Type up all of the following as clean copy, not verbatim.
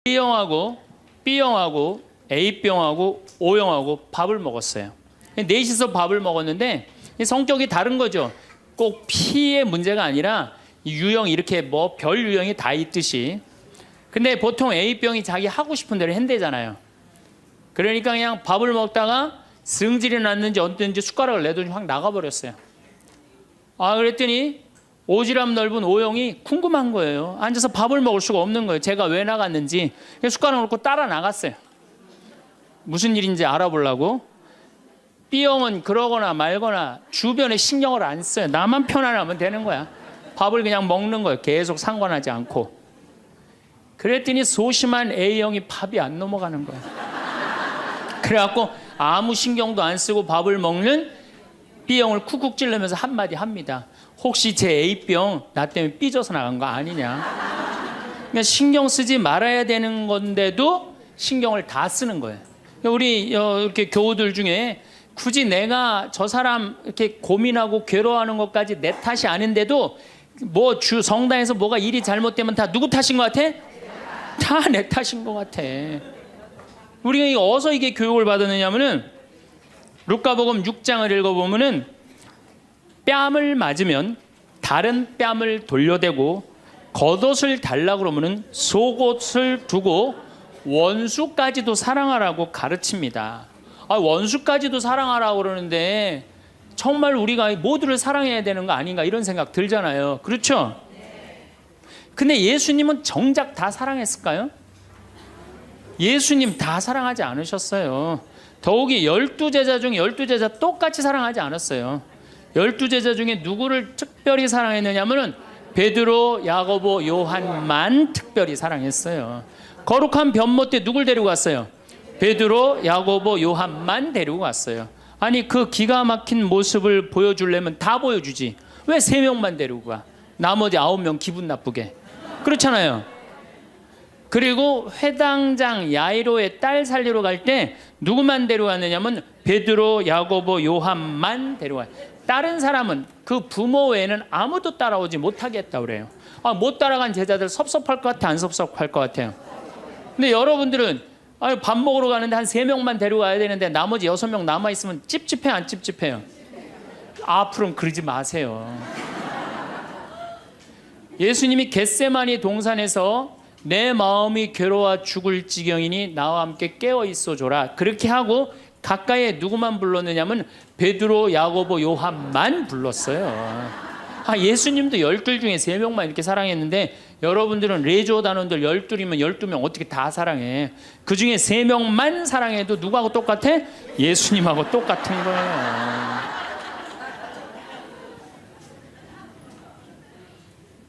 A형하고 B형하고 A병하고 O형하고 밥을 먹었어요. 넷이서 밥을 먹었는데 성격이 다른 거죠. 꼭 P의 문제가 아니라 유형 이렇게 뭐 별 유형이 다 있듯이. 근데 보통 A병이 자기 하고 싶은 대로 한대잖아요. 그러니까 그냥 밥을 먹다가 승질이 났는지 어땠는지 숟가락을 내더니 확 나가버렸어요. 그랬더니 오지랖 넓은 O형이 궁금한 거예요. 앉아서 밥을 먹을 수가 없는 거예요. 제가 왜 나갔는지. 숟가락 놓고 따라 나갔어요. 무슨 일인지 알아보려고. B형은 그러거나 말거나 주변에 신경을 안 써요. 나만 편안하면 되는 거야. 밥을 그냥 먹는 거예요. 계속 상관하지 않고. 그랬더니 소심한 A형이 밥이 안 넘어가는 거예요. 그래갖고 아무 신경도 안 쓰고 밥을 먹는 B형을 쿡쿡 찔르면서 한마디 합니다. 혹시 제 A병 나 때문에 삐져서 나간 거 아니냐. 그러니까 신경 쓰지 말아야 되는 건데도 신경을 다 쓰는 거예요. 우리 이렇게 교우들 중에 굳이 내가 저 사람 이렇게 고민하고 괴로워하는 것까지 내 탓이 아닌데도 뭐 성당에서 뭐가 일이 잘못되면 다 누구 탓인 것 같아? 다 내 탓인 것 같아. 우리가 어디서 이게 교육을 받았느냐면은 루카복음 6장을 읽어보면은 뺨을 맞으면 다른 뺨을 돌려대고 겉옷을 달라고 그러면은 속옷을 두고 원수까지도 사랑하라고 가르칩니다. 원수까지도 사랑하라고 그러는데 정말 우리가 모두를 사랑해야 되는 거 아닌가 이런 생각 들잖아요. 그렇죠? 근데 예수님은 정작 다 사랑했을까요? 예수님 다 사랑하지 않으셨어요. 더욱이 12제자 중에 12제자 똑같이 사랑하지 않았어요. 12제자 중에 누구를 특별히 사랑했느냐 하면은 베드로, 야고보, 요한만 특별히 사랑했어요. 거룩한 변모 때 누굴 데리고 갔어요? 베드로, 야고보, 요한만 데리고 갔어요. 아니 그 기가 막힌 모습을 보여주려면 다 보여주지. 왜 3명만 데리고 가? 나머지 9명 기분 나쁘게. 그렇잖아요. 그리고 회당장 야이로의 딸 살리러 갈 때 누구만 데려갔느냐면 베드로, 야고보, 요한만 데려가요. 다른 사람은 그 부모 외에는 아무도 따라오지 못하겠다 그래요. 못 따라간 제자들 섭섭할 것 같아, 안 섭섭할 것 같아요? 근데 여러분들은 밥 먹으러 가는데 한 3명만 데려가야 되는데 나머지 6명 남아있으면 찝찝해, 안 찝찝해요? 앞으로는 그러지 마세요. 예수님이 겟세마니 동산에서 내 마음이 괴로워 죽을 지경이니 나와 함께 깨어 있어 줘라. 그렇게 하고 가까이에 누구만 불렀느냐면 베드로, 야고보, 요한만 불렀어요. 예수님도 12 중에 3명만 이렇게 사랑했는데 여러분들은 레조 단원들 12이면 12명 어떻게 다 사랑해? 그 중에 3명만 사랑해도 누구하고 똑같아? 예수님하고 똑같은 거예요.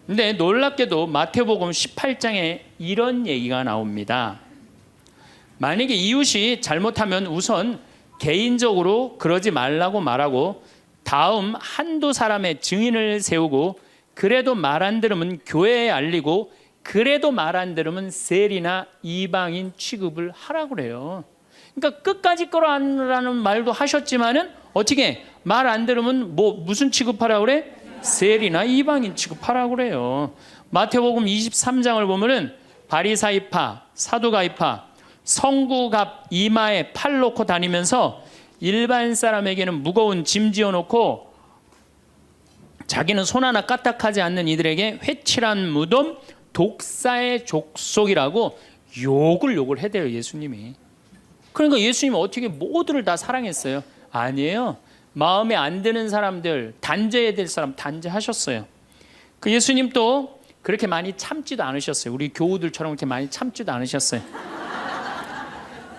근데 놀랍게도 마태복음 18장에 이런 얘기가 나옵니다. 만약에 이웃이 잘못하면 우선 개인적으로 그러지 말라고 말하고 다음 한두 사람의 증인을 세우고 그래도 말 안 들으면 교회에 알리고 그래도 말 안 들으면 세리나 이방인 취급을 하라고 그래요. 그러니까 끝까지 끌어안으라는 말도 하셨지만은 어떻게 말 안 들으면 무슨 취급하라고 그래? 세리나 이방인 취급하라고 그래요. 마태복음 23장을 보면은 바리사이파, 사두가이파, 성구갑 이마에 팔 놓고 다니면서 일반 사람에게는 무거운 짐 지어놓고 자기는 손 하나 까딱하지 않는 이들에게 회칠한 무덤, 독사의 족속이라고 욕을 해대요 예수님이. 그러니까 예수님은 어떻게 모두를 다 사랑했어요? 아니에요. 마음에 안 드는 사람들, 단죄해야 될 사람 단죄하셨어요. 그 예수님 또 그렇게 많이 참지도 않으셨어요. 우리 교우들처럼 그렇게 많이 참지도 않으셨어요.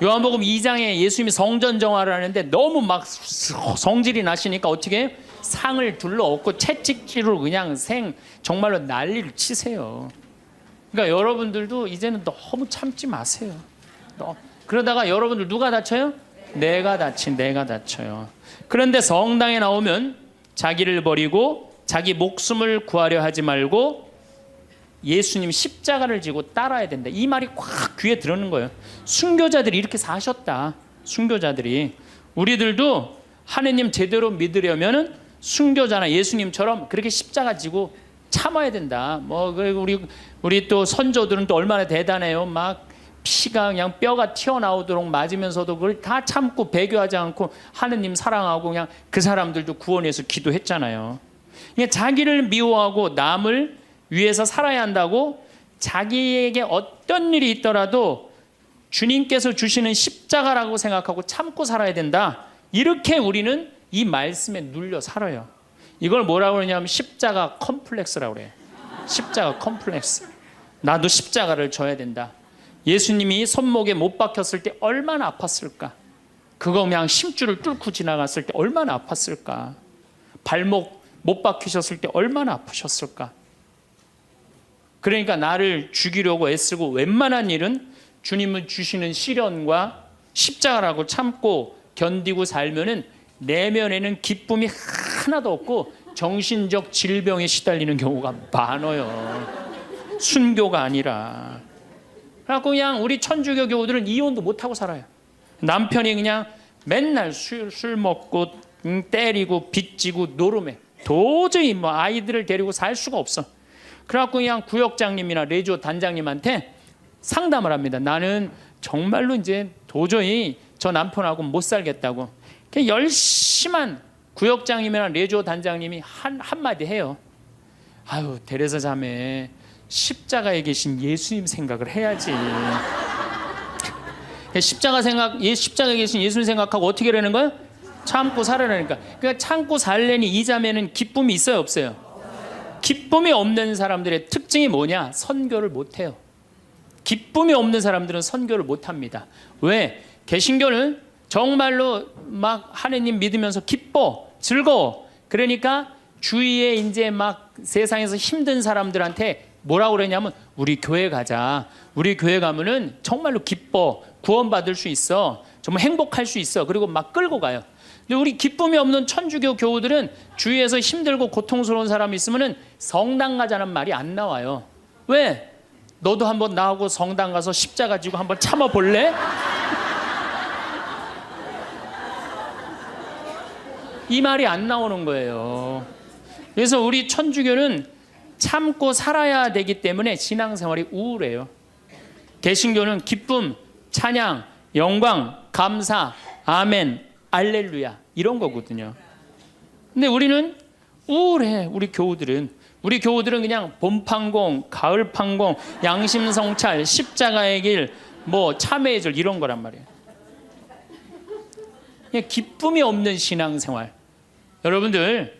요한복음 2장에 예수님이 성전 정화를 하는데 너무 막 성질이 나시니까 어떻게 상을 둘러엎고 채찍질로 그냥 정말로 난리를 치세요. 그러니까 여러분들도 이제는 너무 참지 마세요. 그러다가 여러분들 누가 다쳐요? 내가 다쳐요. 그런데 성당에 나오면 자기를 버리고 자기 목숨을 구하려 하지 말고 예수님 십자가를 지고 따라야 된다. 이 말이 꽉 귀에 들어오는 거예요. 순교자들이 이렇게 사셨다. 순교자들이. 우리들도 하느님 제대로 믿으려면 순교자나 예수님처럼 그렇게 십자가 지고 참아야 된다. 우리 또 선조들은 또 얼마나 대단해요. 막 피가 그냥 뼈가 튀어나오도록 맞으면서도 그걸 다 참고 배교하지 않고 하느님 사랑하고 그냥 그 사람들도 구원해서 기도했잖아요. 그러니까 자기를 미워하고 남을 위해서 살아야 한다고 자기에게 어떤 일이 있더라도 주님께서 주시는 십자가라고 생각하고 참고 살아야 된다. 이렇게 우리는 이 말씀에 눌려 살아요. 이걸 뭐라고 그러냐면 십자가 컴플렉스라고 그래요. 십자가 컴플렉스. 나도 십자가를 져야 된다. 예수님이 손목에 못 박혔을 때 얼마나 아팠을까? 그거 그냥 심줄을 뚫고 지나갔을 때 얼마나 아팠을까? 발목 못 박히셨을 때 얼마나 아프셨을까? 그러니까 나를 죽이려고 애쓰고 웬만한 일은 주님은 주시는 시련과 십자가라고 참고 견디고 살면은 내면에는 기쁨이 하나도 없고 정신적 질병에 시달리는 경우가 많아요. 순교가 아니라. 그래갖고 그냥 우리 천주교 교우들은 이혼도 못하고 살아요. 남편이 그냥 맨날 술 먹고 때리고 빚지고 노름해. 도저히 뭐 아이들을 데리고 살 수가 없어. 그래갖고 그냥 구역장님이나 레지오 단장님한테 상담을 합니다. 나는 정말로 이제 도저히 저 남편하고 못 살겠다고. 열심한 구역장님이나 레지오 단장님이 한마디 해요. 아유, 데레사 자매, 십자가에 계신 예수님 생각을 해야지. 십자가에 계신 예수님 생각하고 어떻게 하라는 거야? 참고 살아라니까. 그러니까 참고 살려니 이 자매는 기쁨이 있어요, 없어요? 기쁨이 없는 사람들의 특징이 뭐냐? 선교를 못해요. 기쁨이 없는 사람들은 선교를 못합니다. 왜? 개신교는 정말로 막 하느님 믿으면서 기뻐, 즐거워. 그러니까 주위에 이제 막 세상에서 힘든 사람들한테 뭐라고 그러냐면 우리 교회 가자. 우리 교회 가면은 정말로 기뻐, 구원받을 수 있어, 정말 행복할 수 있어. 그리고 막 끌고 가요. 근데 우리 기쁨이 없는 천주교 교우들은 주위에서 힘들고 고통스러운 사람이 있으면은 성당 가자는 말이 안 나와요. 왜? 너도 한번 나하고 성당 가서 십자가 지고 한번 참아 볼래? 이 말이 안 나오는 거예요. 그래서 우리 천주교는 참고 살아야 되기 때문에 신앙생활이 우울해요. 개신교는 기쁨, 찬양, 영광, 감사, 아멘, 알렐루야 이런 거거든요. 근데 우리는 우울해. 우리 교우들은 그냥 봄판공, 가을판공, 양심성찰, 십자가의 길, 뭐 참회의 절 이런 거란 말이에요. 그냥 기쁨이 없는 신앙생활. 여러분들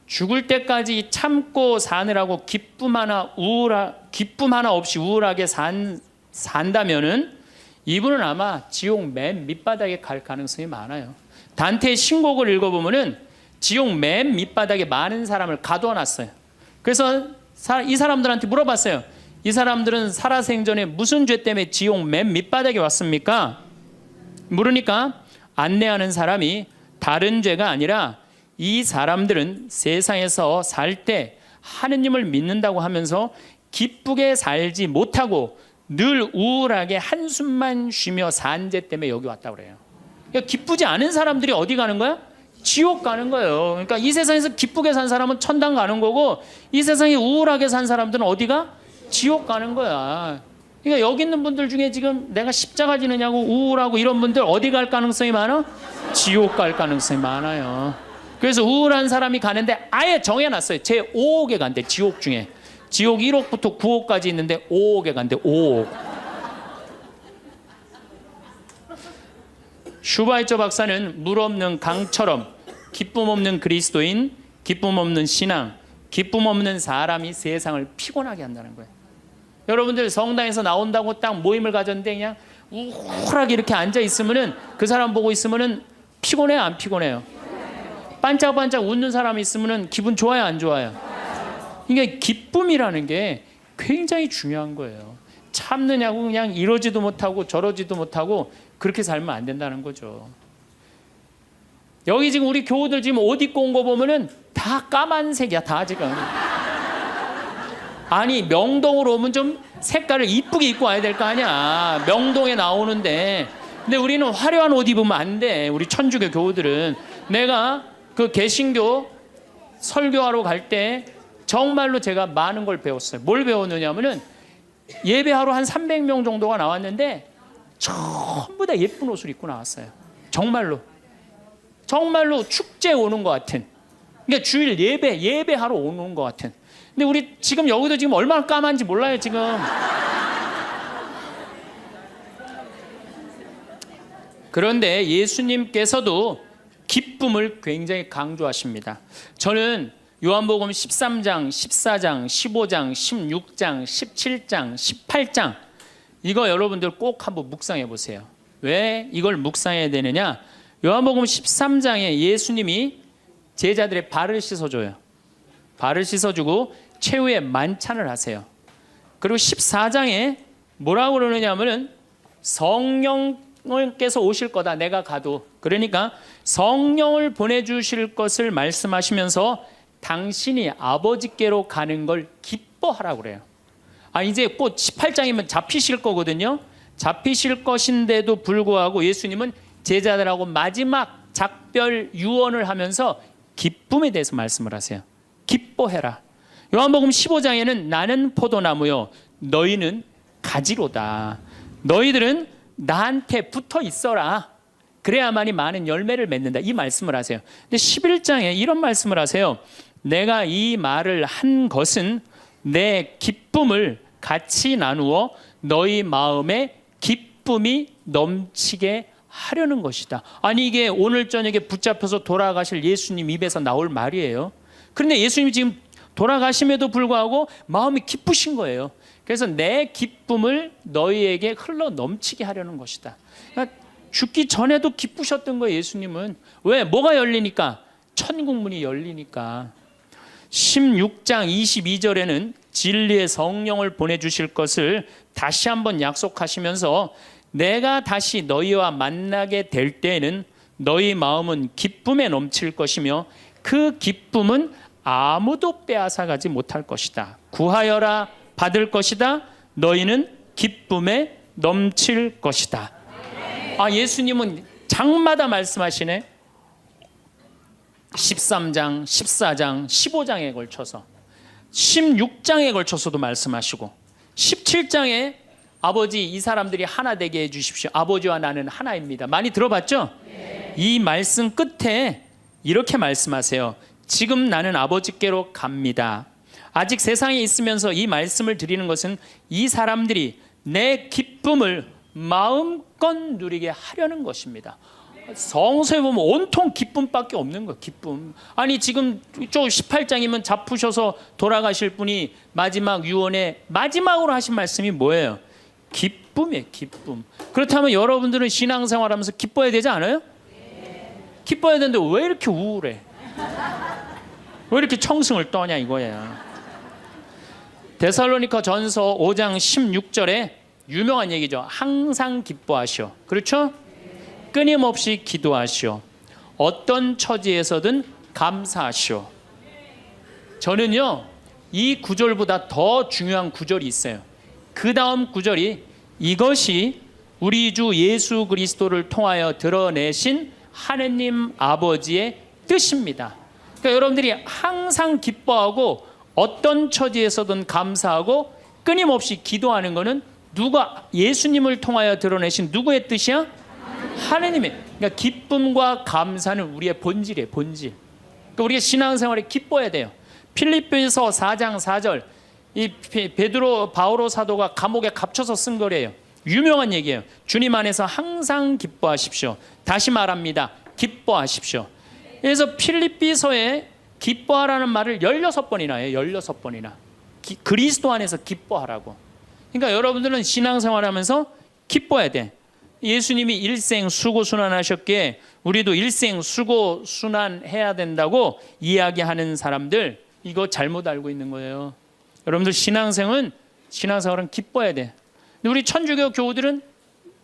죽을 때까지 참고 사느라고 기쁨 하나 없이 우울하게 산다면은 이분은 아마 지옥 맨 밑바닥에 갈 가능성이 많아요. 단테의 신곡을 읽어보면은 지옥 맨 밑바닥에 많은 사람을 가둬놨어요. 그래서 이 사람들한테 물어봤어요. 이 사람들은 살아생전에 무슨 죄 때문에 지옥 맨 밑바닥에 왔습니까? 물으니까 안내하는 사람이 다른 죄가 아니라 이 사람들은 세상에서 살 때 하느님을 믿는다고 하면서 기쁘게 살지 못하고 늘 우울하게 한숨만 쉬며 산 죄 때문에 여기 왔다고 그래요. 그러니까 기쁘지 않은 사람들이 어디 가는 거야? 지옥 가는 거예요. 그러니까 이 세상에서 기쁘게 산 사람은 천당 가는 거고 이 세상에 우울하게 산 사람들은 어디가? 지옥 가는 거야. 그러니까 여기 있는 분들 중에 지금 내가 십자가 지느냐고 우울하고 이런 분들 어디 갈 가능성이 많아? 지옥 갈 가능성이 많아요. 그래서 우울한 사람이 가는데 아예 정해놨어요. 제 5억에 간대. 지옥 중에. 지옥 1억부터 9억까지 있는데 5억에 간대. 5억. 슈바이처 박사는 물 없는 강처럼 기쁨 없는 그리스도인, 기쁨 없는 신앙, 기쁨 없는 사람이 세상을 피곤하게 한다는 거예요. 여러분들 성당에서 나온다고 딱 모임을 가졌는데 그냥 우울하게 이렇게 앉아 있으면은 그 사람 보고 있으면은 피곤해요, 안 피곤해요? 반짝반짝 웃는 사람이 있으면은 기분 좋아요, 안 좋아요? 이게 기쁨이라는 게 굉장히 중요한 거예요. 참느냐고 그냥 이러지도 못하고 저러지도 못하고 그렇게 살면 안 된다는 거죠. 여기 지금 우리 교우들 지금 옷 입고 온 거 보면은 다 까만색이야, 다 지금. 아니 명동으로 오면 좀 색깔을 이쁘게 입고 와야 될 거 아니야. 명동에 나오는데. 근데 우리는 화려한 옷 입으면 안 돼. 우리 천주교 교우들은. 내가 그 개신교 설교하러 갈 때 정말로 제가 많은 걸 배웠어요. 뭘 배웠느냐면은 예배하러 한 300명 정도가 나왔는데 전부 다 예쁜 옷을 입고 나왔어요. 정말로 축제 오는 것 같은. 그러니까 주일 예배하러 오는 것 같은. 근데 우리 지금 여기도 지금 얼마나 까만지 몰라요 지금. 그런데 예수님께서도 기쁨을 굉장히 강조하십니다. 저는 요한복음 13장, 14장, 15장, 16장, 17장, 18장 이거 여러분들 꼭 한번 묵상해 보세요. 왜 이걸 묵상해야 되느냐? 요한복음 13장에 예수님이 제자들의 발을 씻어줘요. 발을 씻어주고 최후의 만찬을 하세요. 그리고 14장에 뭐라고 그러느냐면은 성령께서 오실 거다 내가 가도. 그러니까 성령을 보내주실 것을 말씀하시면서 당신이 아버지께로 가는 걸 기뻐하라고 그래요. 이제 곧 18장이면 잡히실 거거든요. 잡히실 것인데도 불구하고 예수님은 제자들하고 마지막 작별 유언을 하면서 기쁨에 대해서 말씀을 하세요. 기뻐해라. 요한복음 15장에는 나는 포도나무요 너희는 가지로다. 너희들은 나한테 붙어 있어라. 그래야만이 많은 열매를 맺는다. 이 말씀을 하세요. 근데 11장에 이런 말씀을 하세요. 내가 이 말을 한 것은 내 기쁨을 같이 나누어 너희 마음에 기쁨이 넘치게 하려는 것이다. 이게 오늘 저녁에 붙잡혀서 돌아가실 예수님 입에서 나올 말이에요. 그런데 예수님이 지금 돌아가심에도 불구하고 마음이 기쁘신 거예요. 그래서 내 기쁨을 너희에게 흘러 넘치게 하려는 것이다. 그러니까 죽기 전에도 기쁘셨던 거예요. 예수님은. 왜? 뭐가 열리니까? 천국문이 열리니까. 16장 22절에는 진리의 성령을 보내주실 것을 다시 한번 약속하시면서 내가 다시 너희와 만나게 될 때에는 너희 마음은 기쁨에 넘칠 것이며 그 기쁨은 아무도 빼앗아가지 못할 것이다. 구하여라 받을 것이다. 너희는 기쁨에 넘칠 것이다. 예수님은 장마다 말씀하시네. 13장, 14장, 15장에 걸쳐서 16장에 걸쳐서도 말씀하시고 17장에 아버지 이 사람들이 하나 되게 해주십시오. 아버지와 나는 하나입니다. 많이 들어봤죠? 네. 이 말씀 끝에 이렇게 말씀하세요. 지금 나는 아버지께로 갑니다. 아직 세상에 있으면서 이 말씀을 드리는 것은 이 사람들이 내 기쁨을 마음껏 누리게 하려는 것입니다. 성서에 보면 온통 기쁨밖에 없는 거예요. 기쁨. 지금 저 18장이면 잡으셔서 돌아가실 분이 마지막 유언에 마지막으로 하신 말씀이 뭐예요? 기쁨이에요. 기쁨. 그렇다면 여러분들은 신앙생활하면서 기뻐야 되지 않아요? 기뻐야 되는데 왜 이렇게 우울해? 왜 이렇게 청승을 떠냐 이거야. 데살로니가 전서 5장 16절에 유명한 얘기죠. 항상 기뻐하시오. 그렇죠? 끊임없이 기도하시오. 어떤 처지에서든 감사하시오. 저는요 이 구절보다 더 중요한 구절이 있어요. 그 다음 구절이 이것이 우리 주 예수 그리스도를 통하여 드러내신 하느님 아버지의 뜻입니다. 그러니까 여러분들이 항상 기뻐하고 어떤 처지에서든 감사하고 끊임없이 기도하는 것은 누가 예수님을 통하여 드러내신 누구의 뜻이야? 하느님의. 그러니까 기쁨과 감사는 우리의 본질이에요. 본질. 그러니까 우리가 신앙생활에 기뻐야 돼요. 필립보서 4장 4절 이 베드로 바오로 사도가 감옥에 갇혀서 쓴 거래요. 유명한 얘기예요. 주님 안에서 항상 기뻐하십시오. 다시 말합니다. 기뻐하십시오. 그래서 필립비서에 기뻐하라는 말을 16번이나 해요. 16번이나. 그리스도 안에서 기뻐하라고. 그러니까 여러분들은 신앙생활하면서 기뻐야 돼. 예수님이 일생 수고순환하셨기에 우리도 일생 수고순환해야 된다고 이야기하는 사람들 이거 잘못 알고 있는 거예요. 여러분들 신앙생활은 기뻐야 돼. 근데 우리 천주교 교우들은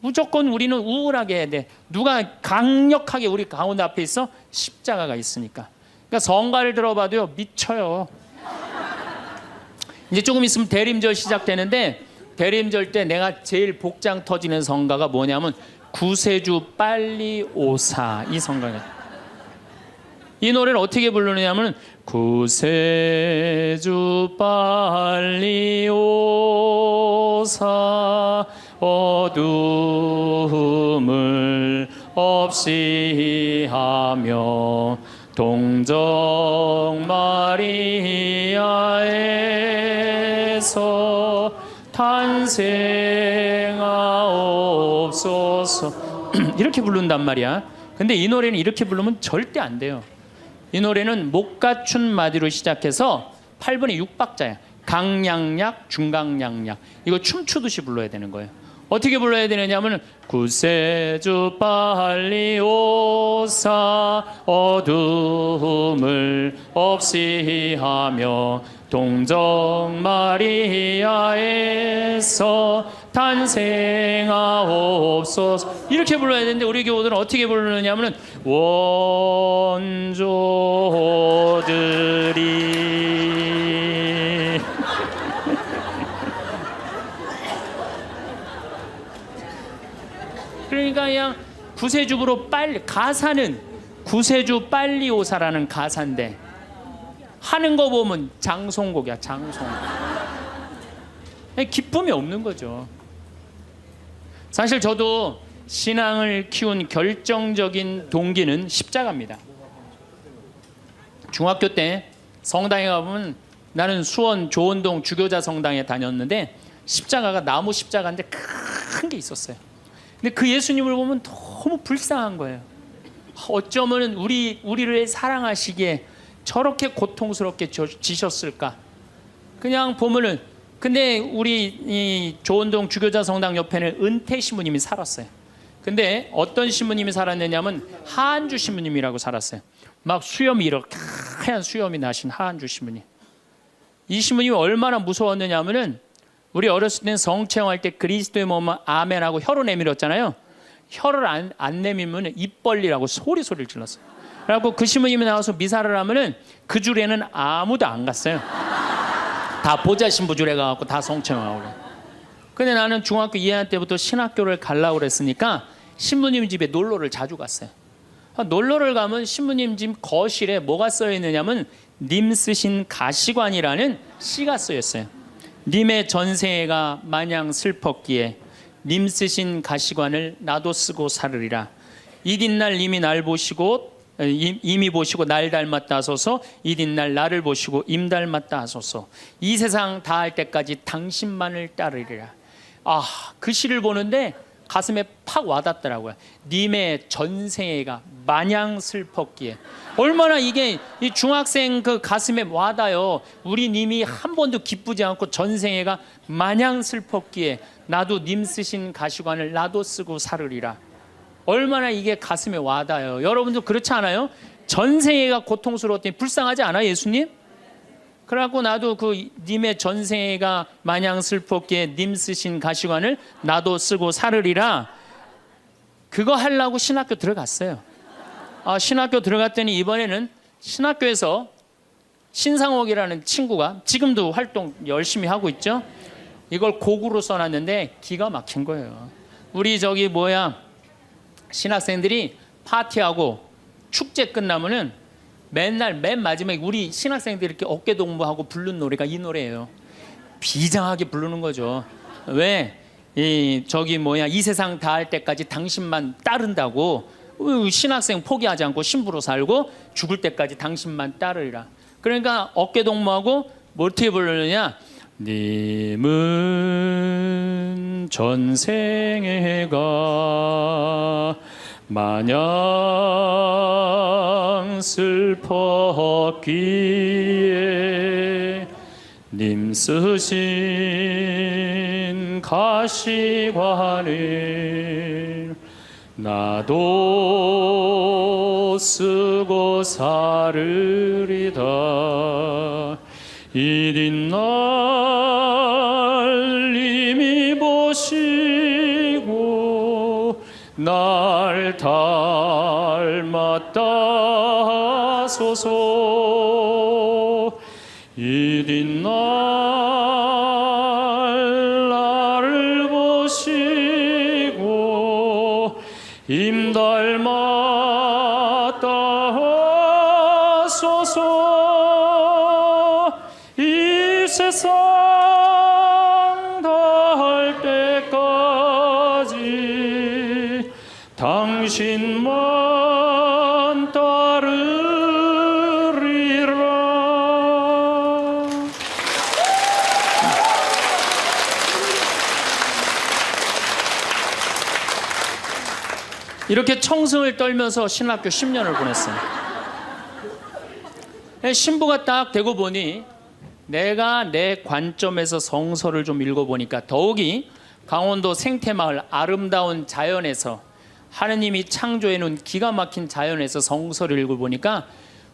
무조건 우리는 우울하게 해야 돼. 누가 강력하게 우리 가운데 앞에 있어? 십자가가 있으니까. 그러니까 성가를 들어봐도요 미쳐요. 이제 조금 있으면 대림절 시작되는데 대림절 때 내가 제일 복장 터지는 성가가 뭐냐면 구세주 빨리 오사 이 성가예요. 이 노래를 어떻게 부르느냐면 구세주 빨리 오사 어두움을 없이 하며 동정 마리아에서 탄생하옵소서. 이렇게 부른단 말이야. 근데 이 노래는 이렇게 부르면 절대 안 돼요. 이 노래는 못 갖춘 마디로 시작해서 8분의 6박자야. 강량약, 중강량약. 이거 춤추듯이 불러야 되는 거예요. 어떻게 불러야 되느냐면 구세주 빨리 오사 어둠을 없이 하며 동정 마리아에서 탄생하옵소서. 이렇게 불러야 되는데 우리 교우들은 어떻게 부르느냐면 원조들이 그러니까 그냥 구세주부로 빨리, 가사는 구세주 빨리 오사라는 가사인데 하는 거 보면 장송곡이야. 장송. 기쁨이 없는 거죠. 사실 저도 신앙을 키운 결정적인 동기는 십자가입니다. 중학교 때 성당에 가보면, 나는 수원 조원동 주교자 성당에 다녔는데 십자가가 나무 십자가인데 큰 게 있었어요. 근데 그 예수님을 보면 너무 불쌍한 거예요. 어쩌면 우리를 사랑하시기에 저렇게 고통스럽게 지셨을까. 그냥 보면은, 근데 우리 이 조원동 주교자 성당 옆에는 은퇴 신부님이 살았어요. 근데 어떤 신부님이 살았느냐면 하한주 신부님이라고 살았어요. 막 수염이 이렇게 하얀 수염이 나신 하한주 신부님. 이 신부님이 얼마나 무서웠느냐면은, 우리 어렸을 때는 성체험할 때 그리스도의 몸은 아멘하고 혀로 내밀었잖아요. 혀를 안 내밀면 입 벌리라고 소리를 질렀어요. 그래갖고 그 신부님이 나와서 미사를 하면은 그 줄에는 아무도 안 갔어요. 다 보자 신부 줄에 가갖고 다 성체험하고 그래. 근데 나는 중학교 2학년 때부터 신학교를 가려고 그랬으니까 신부님 집에 놀러를 자주 갔어요. 놀러를 가면 신부님 집 거실에 뭐가 써 있느냐면 님 쓰신 가시관이라는 시가 쓰여 있어요. 님의 전생애가 마냥 슬펐기에 님 쓰신 가시관을 나도 쓰고 살으리라. 이튿날 님이 날 보시고 임이 보시고 날 닮았다 하소서. 이튿날 나를 보시고 임 닮았다 하소서. 이 세상 다할 때까지 당신만을 따르리라. 그 시를 보는데 가슴에 팍 와닿더라고요. 님의 전생애가 마냥 슬펐기에. 얼마나 이게 이 중학생 그 가슴에 와닿아요. 우리 님이 한 번도 기쁘지 않고 전생애가 마냥 슬펐기에 나도 님 쓰신 가시관을 나도 쓰고 살으리라. 얼마나 이게 가슴에 와닿아요. 여러분도 그렇지 않아요? 전생애가 고통스러웠더니 불쌍하지 않아 예수님? 그래갖고 나도 그 님의 전생애가 마냥 슬펐기에 님 쓰신 가시관을 나도 쓰고 살으리라. 그거 하려고 신학교 들어갔어요. 신학교 들어갔더니 이번에는 신학교에서 신상옥이라는 친구가 지금도 활동 열심히 하고 있죠. 이걸 곡으로 써놨는데 기가 막힌 거예요. 우리 신학생들이 파티하고 축제 끝나면은 맨날 맨 마지막에 우리 신학생들이 이렇게 어깨 동무하고 부르는 노래가 이 노래예요. 비장하게 부르는 거죠. 왜? 이 세상 다할 때까지 당신만 따른다고. 신학생 포기하지 않고 신부로 살고 죽을 때까지 당신만 따르리라. 그러니까 어깨 동무하고 어떻게 부르느냐? 님은 전생애가 마냥 슬펐기에 님 쓰신 가시관을 나도 쓰고 살으리다. 이튿날 님이 보시고 날 닮았다 하소서. 이튿날 나를 보시고 임 닮았다 당신만 따르리라. 이렇게 청승을 떨면서 신학교 10년을 보냈어요. 신부가 딱 되고 보니 내가 내 관점에서 성서를 좀 읽어보니까 더욱이 강원도 생태마을 아름다운 자연에서 하느님이 창조해 놓은 기가 막힌 자연에서 성서를 읽어보니까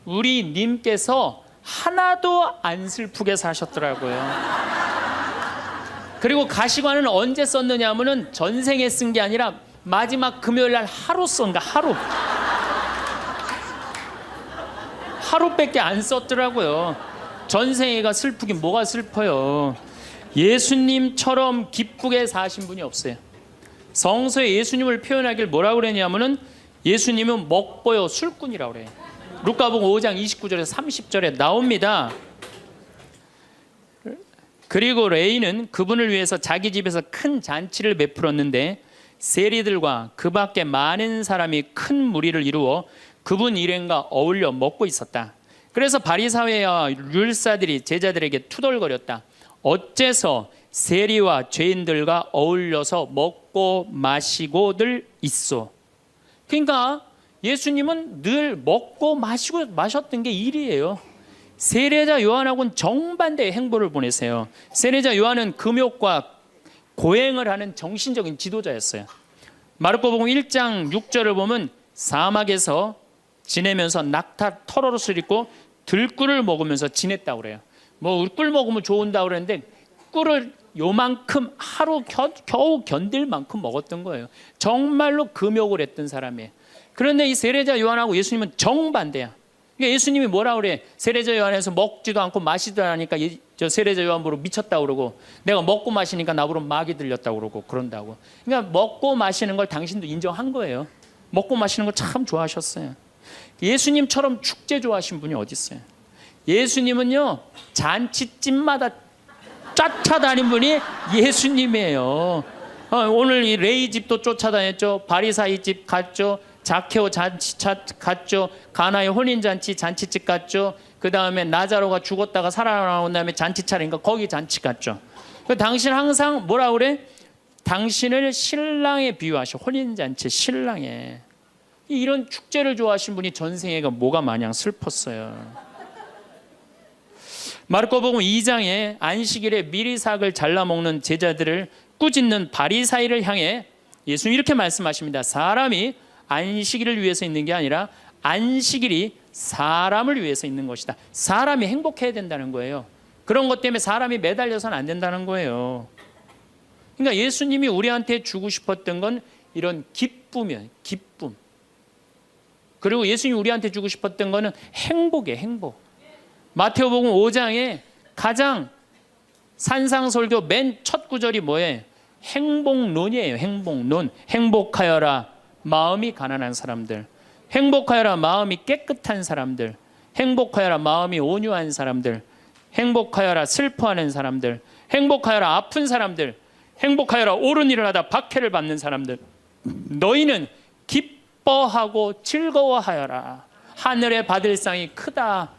우리 님께서 하나도 안 슬프게 사셨더라고요. 그리고 가시관은 언제 썼느냐 하면은 전생에 쓴 게 아니라 마지막 금요일 날 하루 쓴가, 하루밖에 안 썼더라고요. 전생애가 슬프긴 뭐가 슬퍼요. 예수님처럼 기쁘게 사신 분이 없어요. 성서에 예수님을 표현하길 뭐라고 그랬냐면은 예수님은 먹보요 술꾼이라고 그래요. 루카복음 5장 29절에서 30절에 나옵니다. 그리고 레이는 그분을 위해서 자기 집에서 큰 잔치를 베풀었는데 세리들과 그 밖에 많은 사람이 큰 무리를 이루어 그분 일행과 어울려 먹고 있었다. 그래서 바리사회와 율사들이 제자들에게 투덜거렸다. 어째서 세리와 죄인들과 어울려서 먹고 마시고들 있어. 그러니까 예수님은 늘 먹고 마시고 마셨던 게 일이에요. 세례자 요한하고는 정반대의 행보를 보내세요. 세례자 요한은 금욕과 고행을 하는 정신적인 지도자였어요. 마르코복음 1장 6절을 보면 사막에서 지내면서 낙타 털옷을 입고 들꿀을 먹으면서 지냈다고 그래요. 뭐 꿀 먹으면 좋은다고 그랬는데 꿀을 요만큼 하루 겨우 견딜 만큼 먹었던 거예요. 정말로 금욕을 했던 사람이에요. 그런데 이 세례자 요한하고 예수님은 정반대야. 그러니까 예수님이 뭐라 그래? 세례자 요한에서 먹지도 않고 마시도 않으니까 저 세례자 요한 보러 미쳤다고 그러고, 내가 먹고 마시니까 나보러 마귀 들렸다고 그러고 그런다고. 그러니까 먹고 마시는 걸 당신도 인정한 거예요. 먹고 마시는 걸 참 좋아하셨어요. 예수님처럼 축제 좋아하신 분이 어디 있어요? 예수님은요 잔치집마다 쫓아다닌 분이 예수님이에요. 오늘 이 레이 집도 쫓아다녔죠. 바리사이 집 갔죠. 자케오 잔치 갔죠. 가나의 혼인잔치 잔치집 갔죠. 그 다음에 나자로가 죽었다가 살아나온 다음에 잔치 차린가 거기 잔치 갔죠. 당신 항상 뭐라 그래? 당신을 신랑에 비유하셔. 혼인잔치 신랑에. 이런 축제를 좋아하신 분이 전생애가 뭐가 마냥 슬펐어요. 마르코복음 2장에 안식일에 미리삭을 잘라 먹는 제자들을 꾸짖는 바리사이를 향해 예수님 이렇게 말씀하십니다. 사람이 안식일을 위해서 있는 게 아니라 안식일이 사람을 위해서 있는 것이다. 사람이 행복해야 된다는 거예요. 그런 것 때문에 사람이 매달려서는 안 된다는 거예요. 그러니까 예수님이 우리한테 주고 싶었던 건 이런 기쁨이에요. 기쁨. 그리고 예수님이 우리한테 주고 싶었던 거는 행복이에요. 행복. 마태오복음 5장에 가장 산상설교 맨 첫 구절이 뭐예요? 행복론이에요. 행복론. 행복하여라 마음이 가난한 사람들, 행복하여라 마음이 깨끗한 사람들, 행복하여라 마음이 온유한 사람들, 행복하여라 슬퍼하는 사람들, 행복하여라 아픈 사람들, 행복하여라 옳은 일을 하다 박해를 받는 사람들. 너희는 기뻐하고 즐거워하여라. 하늘에 받을 상이 크다.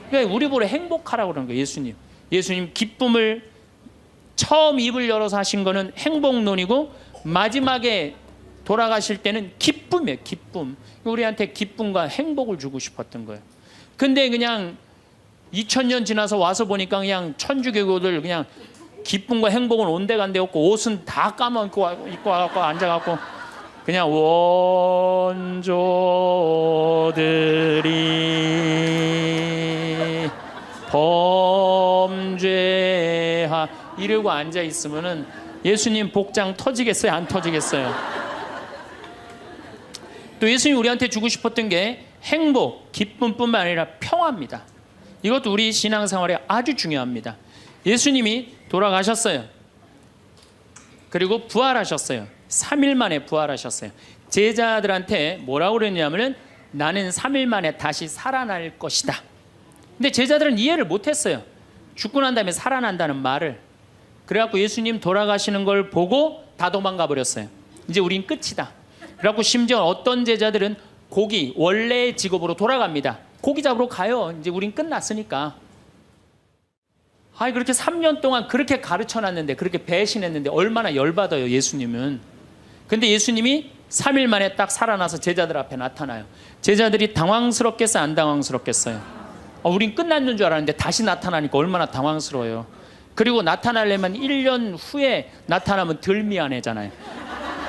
그러니까 우리 보러 행복하라고 그러는 거예요. 예수님 기쁨을 처음 입을 열어서 하신 거는 행복론이고 마지막에 돌아가실 때는 기쁨이에요. 기쁨. 우리한테 기쁨과 행복을 주고 싶었던 거예요. 근데 그냥 2000년 지나서 와서 보니까 그냥 천주교들 그냥 기쁨과 행복은 온데간데 없고 옷은 다 까만입고 와갖고 앉아갖고 그냥 원조들이 범죄하 이러고 앉아 있으면은 예수님 복장 터지겠어요? 안 터지겠어요? 또 예수님이 우리한테 주고 싶었던 게 행복, 기쁨뿐만 아니라 평화입니다. 이것도 우리 신앙생활에 아주 중요합니다. 예수님이 돌아가셨어요. 그리고 부활하셨어요. 3일 만에 부활하셨어요. 제자들한테 뭐라고 그랬냐면은 나는 3일 만에 다시 살아날 것이다. 근데 제자들은 이해를 못했어요. 죽고 난 다음에 살아난다는 말을. 그래갖고 예수님 돌아가시는 걸 보고 다 도망가 버렸어요. 이제 우린 끝이다. 그래갖고 심지어 어떤 제자들은 고기 원래의 직업으로 돌아갑니다. 고기 잡으러 가요. 이제 우린 끝났으니까. 아니 그렇게 3년 동안 그렇게 가르쳐놨는데, 그렇게 배신했는데 얼마나 열받아요 예수님은. 근데 예수님이 3일 만에 딱 살아나서 제자들 앞에 나타나요. 제자들이 당황스럽겠어요, 안 당황스럽겠어요? 우린 끝났는 줄 알았는데 다시 나타나니까 얼마나 당황스러워요. 그리고 나타나려면 1년 후에 나타나면 덜 미안해잖아요.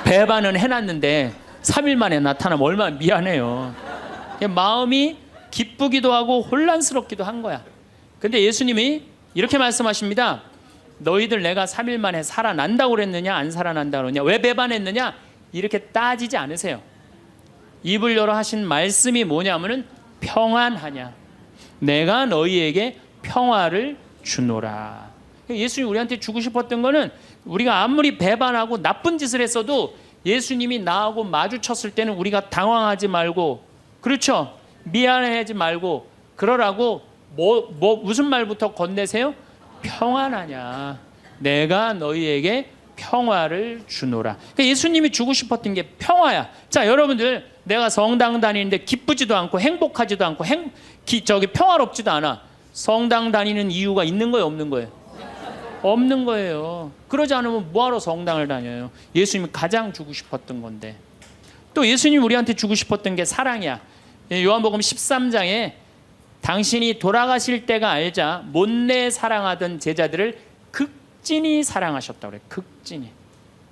배반은 해놨는데 3일 만에 나타나면 얼마나 미안해요. 마음이 기쁘기도 하고 혼란스럽기도 한 거야. 근데 예수님이 이렇게 말씀하십니다. 너희들 내가 3일 만에 살아난다고 그랬느냐 안 살아난다고 그랬느냐, 왜 배반했느냐, 이렇게 따지지 않으세요. 입을 열어 하신 말씀이 뭐냐면은 평안하냐, 내가 너희에게 평화를 주노라. 예수님이 우리한테 주고 싶었던 거는, 우리가 아무리 배반하고 나쁜 짓을 했어도 예수님이 나하고 마주쳤을 때는 우리가 당황하지 말고, 그렇죠, 미안해하지 말고 그러라고 무슨 말부터 건네세요? 평안하냐, 내가 너희에게 평화를 주노라. 그러니까 예수님이 주고 싶었던 게 평화야. 자, 여러분들, 내가 성당 다니는데 기쁘지도 않고 행복하지도 않고 평화롭지도 않아. 성당 다니는 이유가 있는 거예요, 없는 거예요? 없는 거예요. 그러지 않으면 뭐하러 성당을 다녀요? 예수님이 가장 주고 싶었던 건데. 또 예수님이 우리한테 주고 싶었던 게 사랑이야. 요한복음 13장에 당신이 돌아가실 때가 알자 못내 사랑하던 제자들을 극진히 사랑하셨다고 그래. 극진히.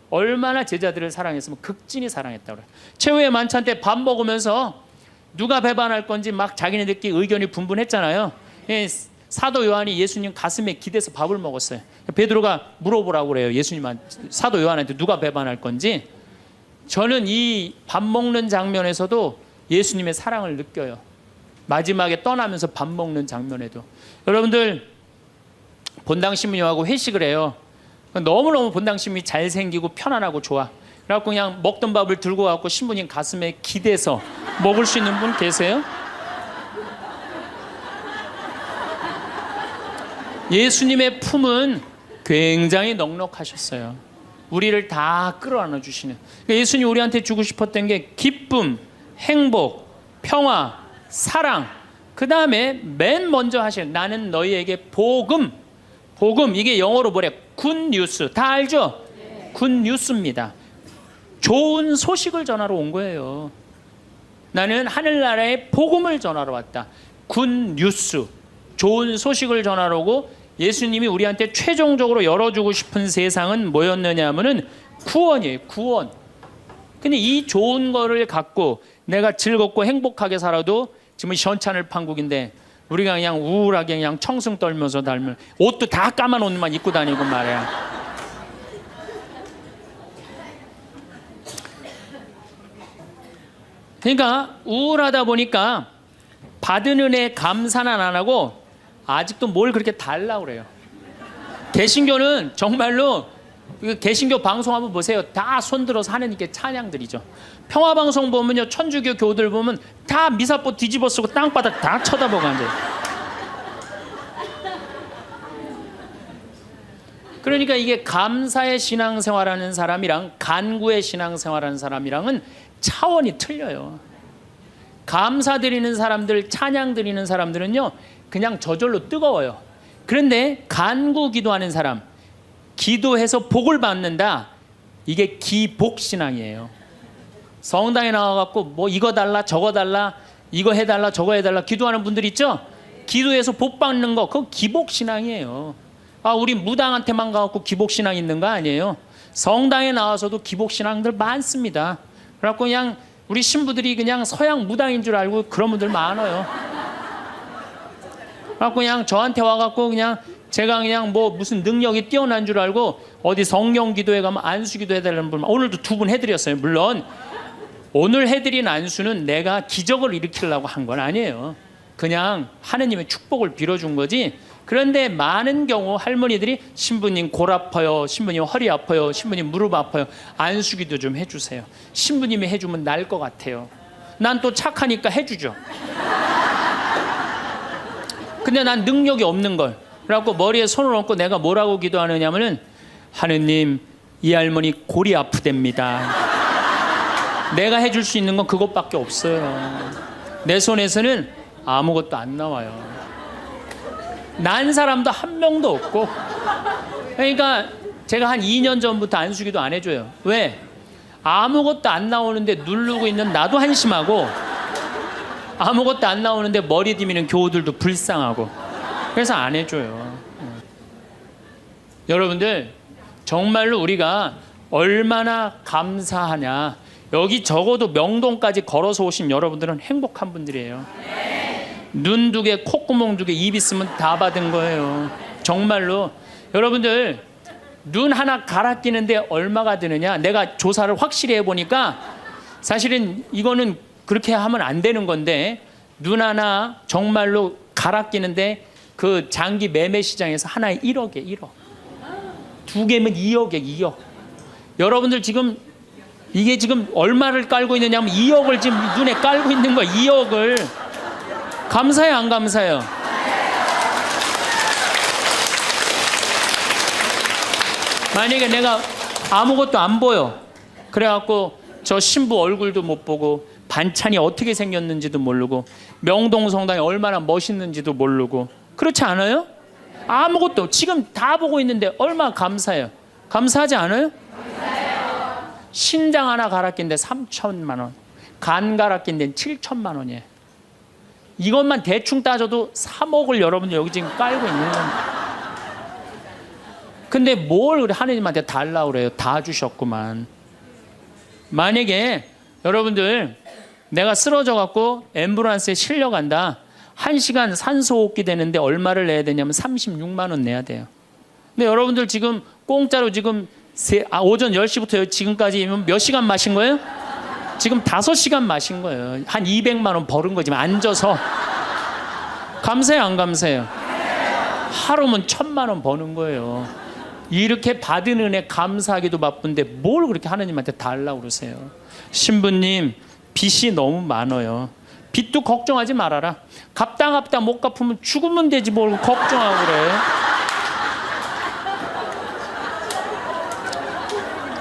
얼마나 제자들을 사랑했으면 극진히 사랑했다고 그래. 최후의 만찬 때 밥 먹으면서 누가 배반할 건지 막 자기네들끼리 의견이 분분했잖아요. 사도 요한이 예수님 가슴에 기대서 밥을 먹었어요. 베드로가 물어보라고 그래요. 예수님한테, 사도 요한한테 누가 배반할 건지. 저는 이 밥 먹는 장면에서도 예수님의 사랑을 느껴요. 마지막에 떠나면서 밥 먹는 장면에도. 여러분들, 본당신부님하고 회식을 해요. 너무너무 본당신부님이 잘생기고 편안하고 좋아. 그래갖고 그냥 먹던 밥을 들고 와갖고 신부님 가슴에 기대서 먹을 수 있는 분 계세요? 예수님의 품은 굉장히 넉넉하셨어요. 우리를 다 끌어안아 주시는. 예수님 우리한테 주고 싶었던 게 기쁨, 행복, 평화, 사랑. 그 다음에 맨 먼저 하실, 나는 너희에게 복음. 복음, 이게 영어로 뭐래? 굿뉴스. 다 알죠? 굿뉴스입니다. 좋은 소식을 전하러 온 거예요. 나는 하늘나라의 복음을 전하러 왔다. 굿뉴스. 좋은 소식을 전하러 오고, 예수님이 우리한테 최종적으로 열어주고 싶은 세상은 뭐였느냐 하면은 구원이에요. 구원. 근데 이 좋은 거를 갖고 내가 즐겁고 행복하게 살아도, 지금 시원찮을 판국인데 우리가 그냥 우울하게 그냥 청승 떨면서 달면 옷도 다 까만 옷만 입고 다니고 말이야. 그러니까 우울하다 보니까 받은 은혜 감사는 안 하고 아직도 뭘 그렇게 달라고 그래요. 개신교는 정말로, 개신교 방송 한번 보세요. 다 손들어서 하느님께 찬양드리죠. 평화방송 보면요, 천주교 교들 보면 다 미사포 뒤집어 쓰고 땅바닥 다 쳐다보고 앉아요. 그러니까 이게 감사의 신앙생활하는 사람이랑 간구의 신앙생활하는 사람이랑은 차원이 틀려요. 감사드리는 사람들, 찬양드리는 사람들은요 그냥 저절로 뜨거워요. 그런데 간구 기도하는 사람, 기도해서 복을 받는다, 이게 기복신앙이에요. 성당에 나와갖고 뭐 이거 달라 저거 달라 이거 해달라 저거 해달라 기도하는 분들 있죠? 기도해서 복 받는 거, 그거 기복신앙이에요. 우리 무당한테만 가갖고 기복신앙 있는 거 아니에요. 성당에 나와서도 기복신앙들 많습니다. 그래갖고 그냥 우리 신부들이 그냥 서양 무당인 줄 알고 그런 분들 많아요. 그래갖고 그냥 저한테 와갖고 그냥 제가 그냥 뭐 무슨 능력이 뛰어난 줄 알고 어디 성령 기도회 가면 안수 기도 해달라는 분, 오늘도 2분 해드렸어요. 물론 오늘 해드린 안수는 내가 기적을 일으키려고 한 건 아니에요. 그냥 하느님의 축복을 빌어준 거지. 그런데 많은 경우 할머니들이 신부님 골 아파요, 신부님 허리 아파요, 신부님 무릎 아파요, 안수기도 좀 해주세요. 신부님이 해주면 나을 것 같아요. 난 또 착하니까 해주죠. 근데 난 능력이 없는 걸. 그래갖고 머리에 손을 얹고 내가 뭐라고 기도하느냐면은, 하느님 이 할머니 골이 아프답니다. 내가 해줄 수 있는 건 그것밖에 없어요. 내 손에서는 아무것도 안 나와요. 난 사람도 한 명도 없고. 그러니까 제가 한 2년 전부터 안수기도 안 해줘요. 왜? 아무것도 안 나오는데 누르고 있는 나도 한심하고, 아무것도 안 나오는데 머리 디미는 교우들도 불쌍하고, 그래서 안 해줘요. 여러분들, 정말로 우리가 얼마나 감사하냐. 여기 적어도 명동까지 걸어서 오신 여러분들은 행복한 분들이에요. 눈 2개, 콧구멍 2개, 입 있으면 다 받은 거예요. 정말로. 여러분들, 눈 하나 갈아 끼는데 얼마가 드느냐. 내가 조사를 확실히 해보니까 사실은 이거는 그렇게 하면 안 되는 건데, 눈 하나 정말로 갈아 끼는데 그 장기 매매 시장에서 하나에 1억에 1억. 2개면 2억에 2억. 여러분들 지금 이게 지금 얼마를 깔고 있느냐면 2억을 지금 눈에 깔고 있는 거야. 2억을. 감사해요, 안 감사해요? 만약에 내가 아무것도 안 보여. 그래갖고 저 신부 얼굴도 못 보고 반찬이 어떻게 생겼는지도 모르고 명동 성당이 얼마나 멋있는지도 모르고, 그렇지 않아요? 아무것도 지금 다 보고 있는데 얼마나 감사해요. 감사하지 않아요? 감사해요. 신장 하나 갈아 낀데 3천만 원, 간 갈아 낀 데는 7천만 원이에요. 이것만 대충 따져도 3억을 여러분들 여기 지금 깔고 있는 겁니다. 근데 뭘 우리 하느님한테 달라고 그래요? 다 주셨구만. 만약에 여러분들 내가 쓰러져 갖고 앰뷸런스에 실려간다. 1시간 산소호흡기 되는데 얼마를 내야 되냐면 36만 원 내야 돼요. 근데 여러분들 지금 공짜로 지금 오전 10시부터 지금까지 몇 시간 마신 거예요? 지금 5시간 마신 거예요. 한 200만 원 벌은 거지만 앉아서. 감사해요, 안 감사해요? 하루면 1,000만 원 버는 거예요. 이렇게 받은 은혜 감사하기도 바쁜데 뭘 그렇게 하나님한테 달라고 그러세요? 신부님, 빚이 너무 많아요. 빚도 걱정하지 말아라. 갚다 못 갚으면 죽으면 되지 뭘 걱정하고 그래.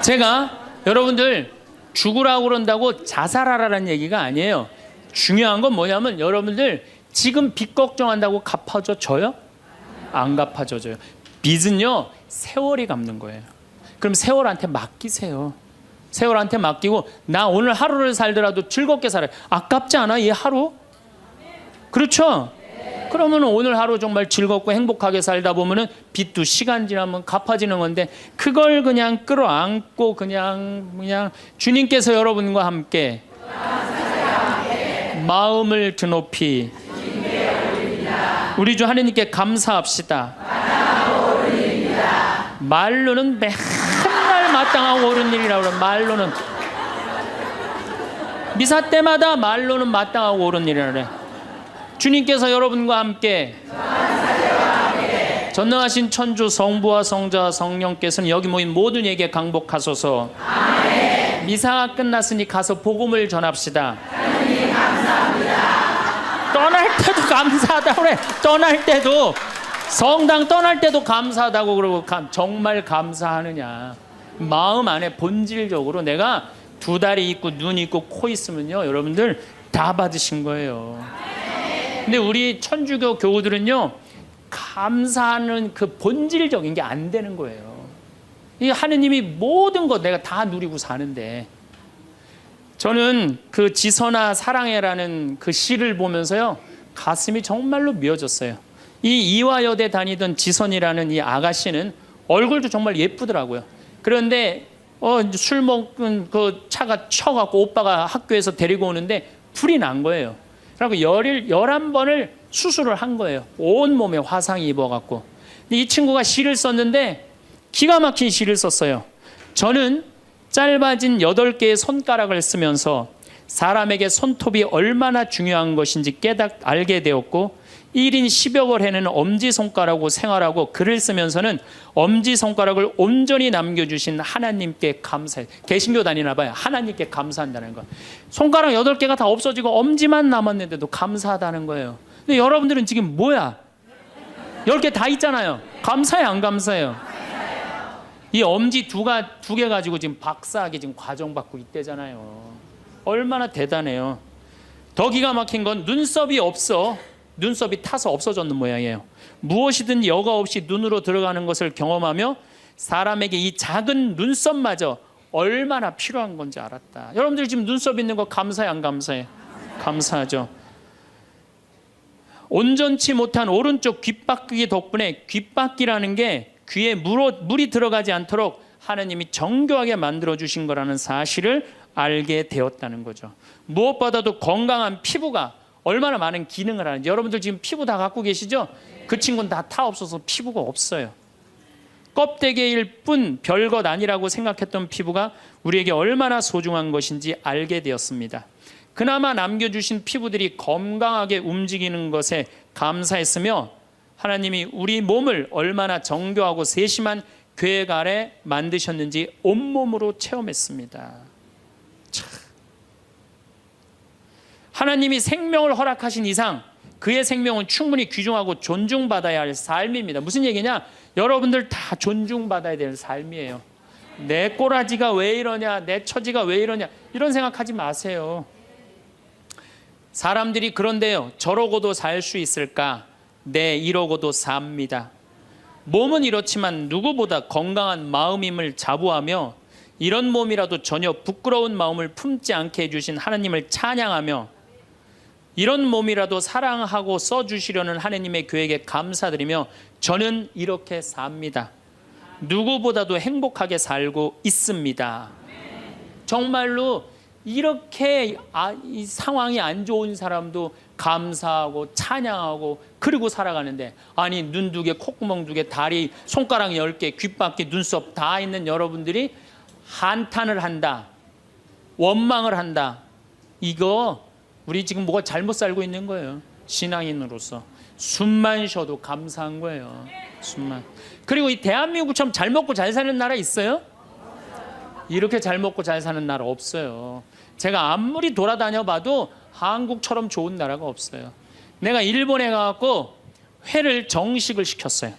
제가 여러분들 죽으라고 그런다고 자살하라는 얘기가 아니에요. 중요한 건 뭐냐면 여러분들 지금 빚 걱정한다고 갚아줘요? 안 갚아줘요. 빚은요 세월이 갚는 거예요. 그럼 세월한테 맡기세요. 세월한테 맡기고 나 오늘 하루를 살더라도 즐겁게 살아요. 아깝지 않아 이 하루? 그렇죠? 그러면 오늘 하루 정말 즐겁고 행복하게 살다 보면은 빚도 시간 지나면 갚아지는 건데, 그걸 그냥 끌어안고 그냥 주님께서 여러분과 함께 마음을 드높이 우리 주 하나님께 감사합시다. 말로는 맨날 마땅하고 옳은 일이라고 그래. 말로는 미사 때마다 말로는 마땅하고 옳은 일이라고 그래. 주님께서 여러분과 함께 전능하신 천주 성부와 성자와 성령께서는 여기 모인 모든 이에게 강복하소서. 아멘. 미사가 끝났으니 가서 복음을 전합시다. 하나님 감사합니다. 떠날 때도 감사하다고 그래. 떠날 때도 성당 떠날 때도 감사하다고 그러고 정말 감사하느냐. 마음 안에 본질적으로 내가 2다리 있고 눈 있고 코 있으면요 여러분들 다 받으신 거예요. 근데 우리 천주교 교우들은요 감사하는 그 본질적인 게 안 되는 거예요. 이 하느님이 모든 거 내가 다 누리고 사는데. 저는 그 지선아 사랑해라는 그 시를 보면서요 가슴이 정말로 미어졌어요. 이 이화여대 다니던 지선이라는 이 아가씨는 얼굴도 정말 예쁘더라고요. 그런데 술 먹은 그 차가 쳐갖고 오빠가 학교에서 데리고 오는데 불이 난 거예요. 그리고 11번을 수술을 한 거예요. 온몸에 화상이 입어갖고. 이 친구가 시를 썼는데 기가 막힌 시를 썼어요. 저는 짧아진 8개의 손가락을 쓰면서 사람에게 손톱이 얼마나 중요한 것인지 알게 되었고 1인 10여걸 해내는 엄지손가락으로 생활하고 글을 쓰면서는 엄지손가락을 온전히 남겨주신 하나님께 감사해. 개신교 다니나 봐요. 하나님께 감사한다는 거. 손가락 8개가 다 없어지고 엄지만 남았는데도 감사하다는 거예요. 근데 여러분들은 지금 뭐야? 10개 다 있잖아요. 감사해 안 감사해요? 이 엄지 2개 가지고 지금 박사학위 지금 과정 받고 있대잖아요. 얼마나 대단해요. 더 기가 막힌 건 눈썹이 없어. 눈썹이 타서 없어졌는 모양이에요. 무엇이든 여과 없이 눈으로 들어가는 것을 경험하며 사람에게 이 작은 눈썹마저 얼마나 필요한 건지 알았다. 여러분들 지금 눈썹 있는 거 감사해 안 감사해? 감사하죠. 온전치 못한 오른쪽 귓바퀴 덕분에 귓바퀴라는 게 귀에 물이 들어가지 않도록 하나님이 정교하게 만들어 주신 거라는 사실을 알게 되었다는 거죠. 무엇보다도 건강한 피부가 얼마나 많은 기능을 하는지. 여러분들 지금 피부 다 갖고 계시죠? 그 친구는 다 없어서 피부가 없어요. 껍데기일 뿐 별것 아니라고 생각했던 피부가 우리에게 얼마나 소중한 것인지 알게 되었습니다. 그나마 남겨주신 피부들이 건강하게 움직이는 것에 감사했으며 하나님이 우리 몸을 얼마나 정교하고 세심한 계획 아래 만드셨는지 온몸으로 체험했습니다. 참. 하나님이 생명을 허락하신 이상 그의 생명은 충분히 귀중하고 존중받아야 할 삶입니다. 무슨 얘기냐? 여러분들 다 존중받아야 될 삶이에요. 내 꼬라지가 왜 이러냐, 내 처지가 왜 이러냐, 이런 생각하지 마세요. 사람들이 그런데요, 저러고도 살 수 있을까? 네, 이러고도 삽니다. 몸은 이렇지만 누구보다 건강한 마음임을 자부하며 이런 몸이라도 전혀 부끄러운 마음을 품지 않게 해주신 하나님을 찬양하며 이런 몸이라도 사랑하고 써주시려는 하나님의 계획에 감사드리며 저는 이렇게 삽니다. 누구보다도 행복하게 살고 있습니다. 정말로 이렇게 이 상황이 안 좋은 사람도 감사하고 찬양하고 그리고 살아가는데, 아니 눈 2개, 콧구멍 2개, 다리 손가락 10개, 귓바퀴, 눈썹 다 있는 여러분들이 한탄을 한다, 원망을 한다. 이거 우리 지금 뭐가 잘못 살고 있는 거예요. 신앙인으로서 숨만 쉬어도 감사한 거예요. 숨만. 그리고 이 대한민국처럼 잘 먹고 잘 사는 나라 있어요? 이렇게 잘 먹고 잘 사는 나라 없어요. 제가 아무리 돌아다녀 봐도 한국처럼 좋은 나라가 없어요. 내가 일본에 가갖고 회를 정식을 시켰어요.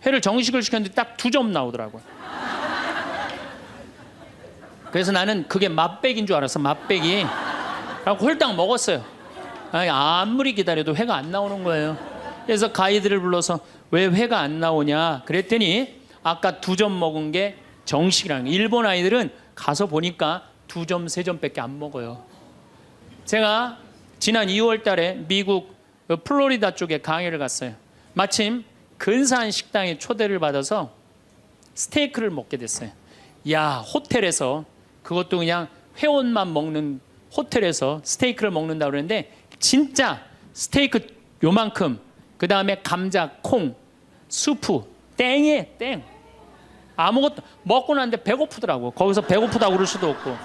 회를 정식을 시켰는데 딱 2점 나오더라고요. 그래서 나는 그게 맛백인 줄 알았어. 맛백이. 라고 홀딱 먹었어요. 아무리 기다려도 회가 안 나오는 거예요. 그래서 가이드를 불러서 왜 회가 안 나오냐 그랬더니 아까 2점 먹은 게 정식이라는 거예요. 일본 아이들은 가서 보니까 2점, 3점밖에 안 먹어요. 제가 지난 2월 달에 미국 플로리다 쪽에 강의를 갔어요. 마침 근사한 식당에 초대를 받아서 스테이크를 먹게 됐어요. 야, 호텔에서, 그것도 그냥 회원만 먹는 호텔에서 스테이크를 먹는다고 그러는데 진짜 스테이크 요만큼, 그 다음에 감자, 콩, 수프, 땡이에요. 땡. 아무것도 먹고 났는데 배고프더라고. 거기서 배고프다고 그럴 수도 없고.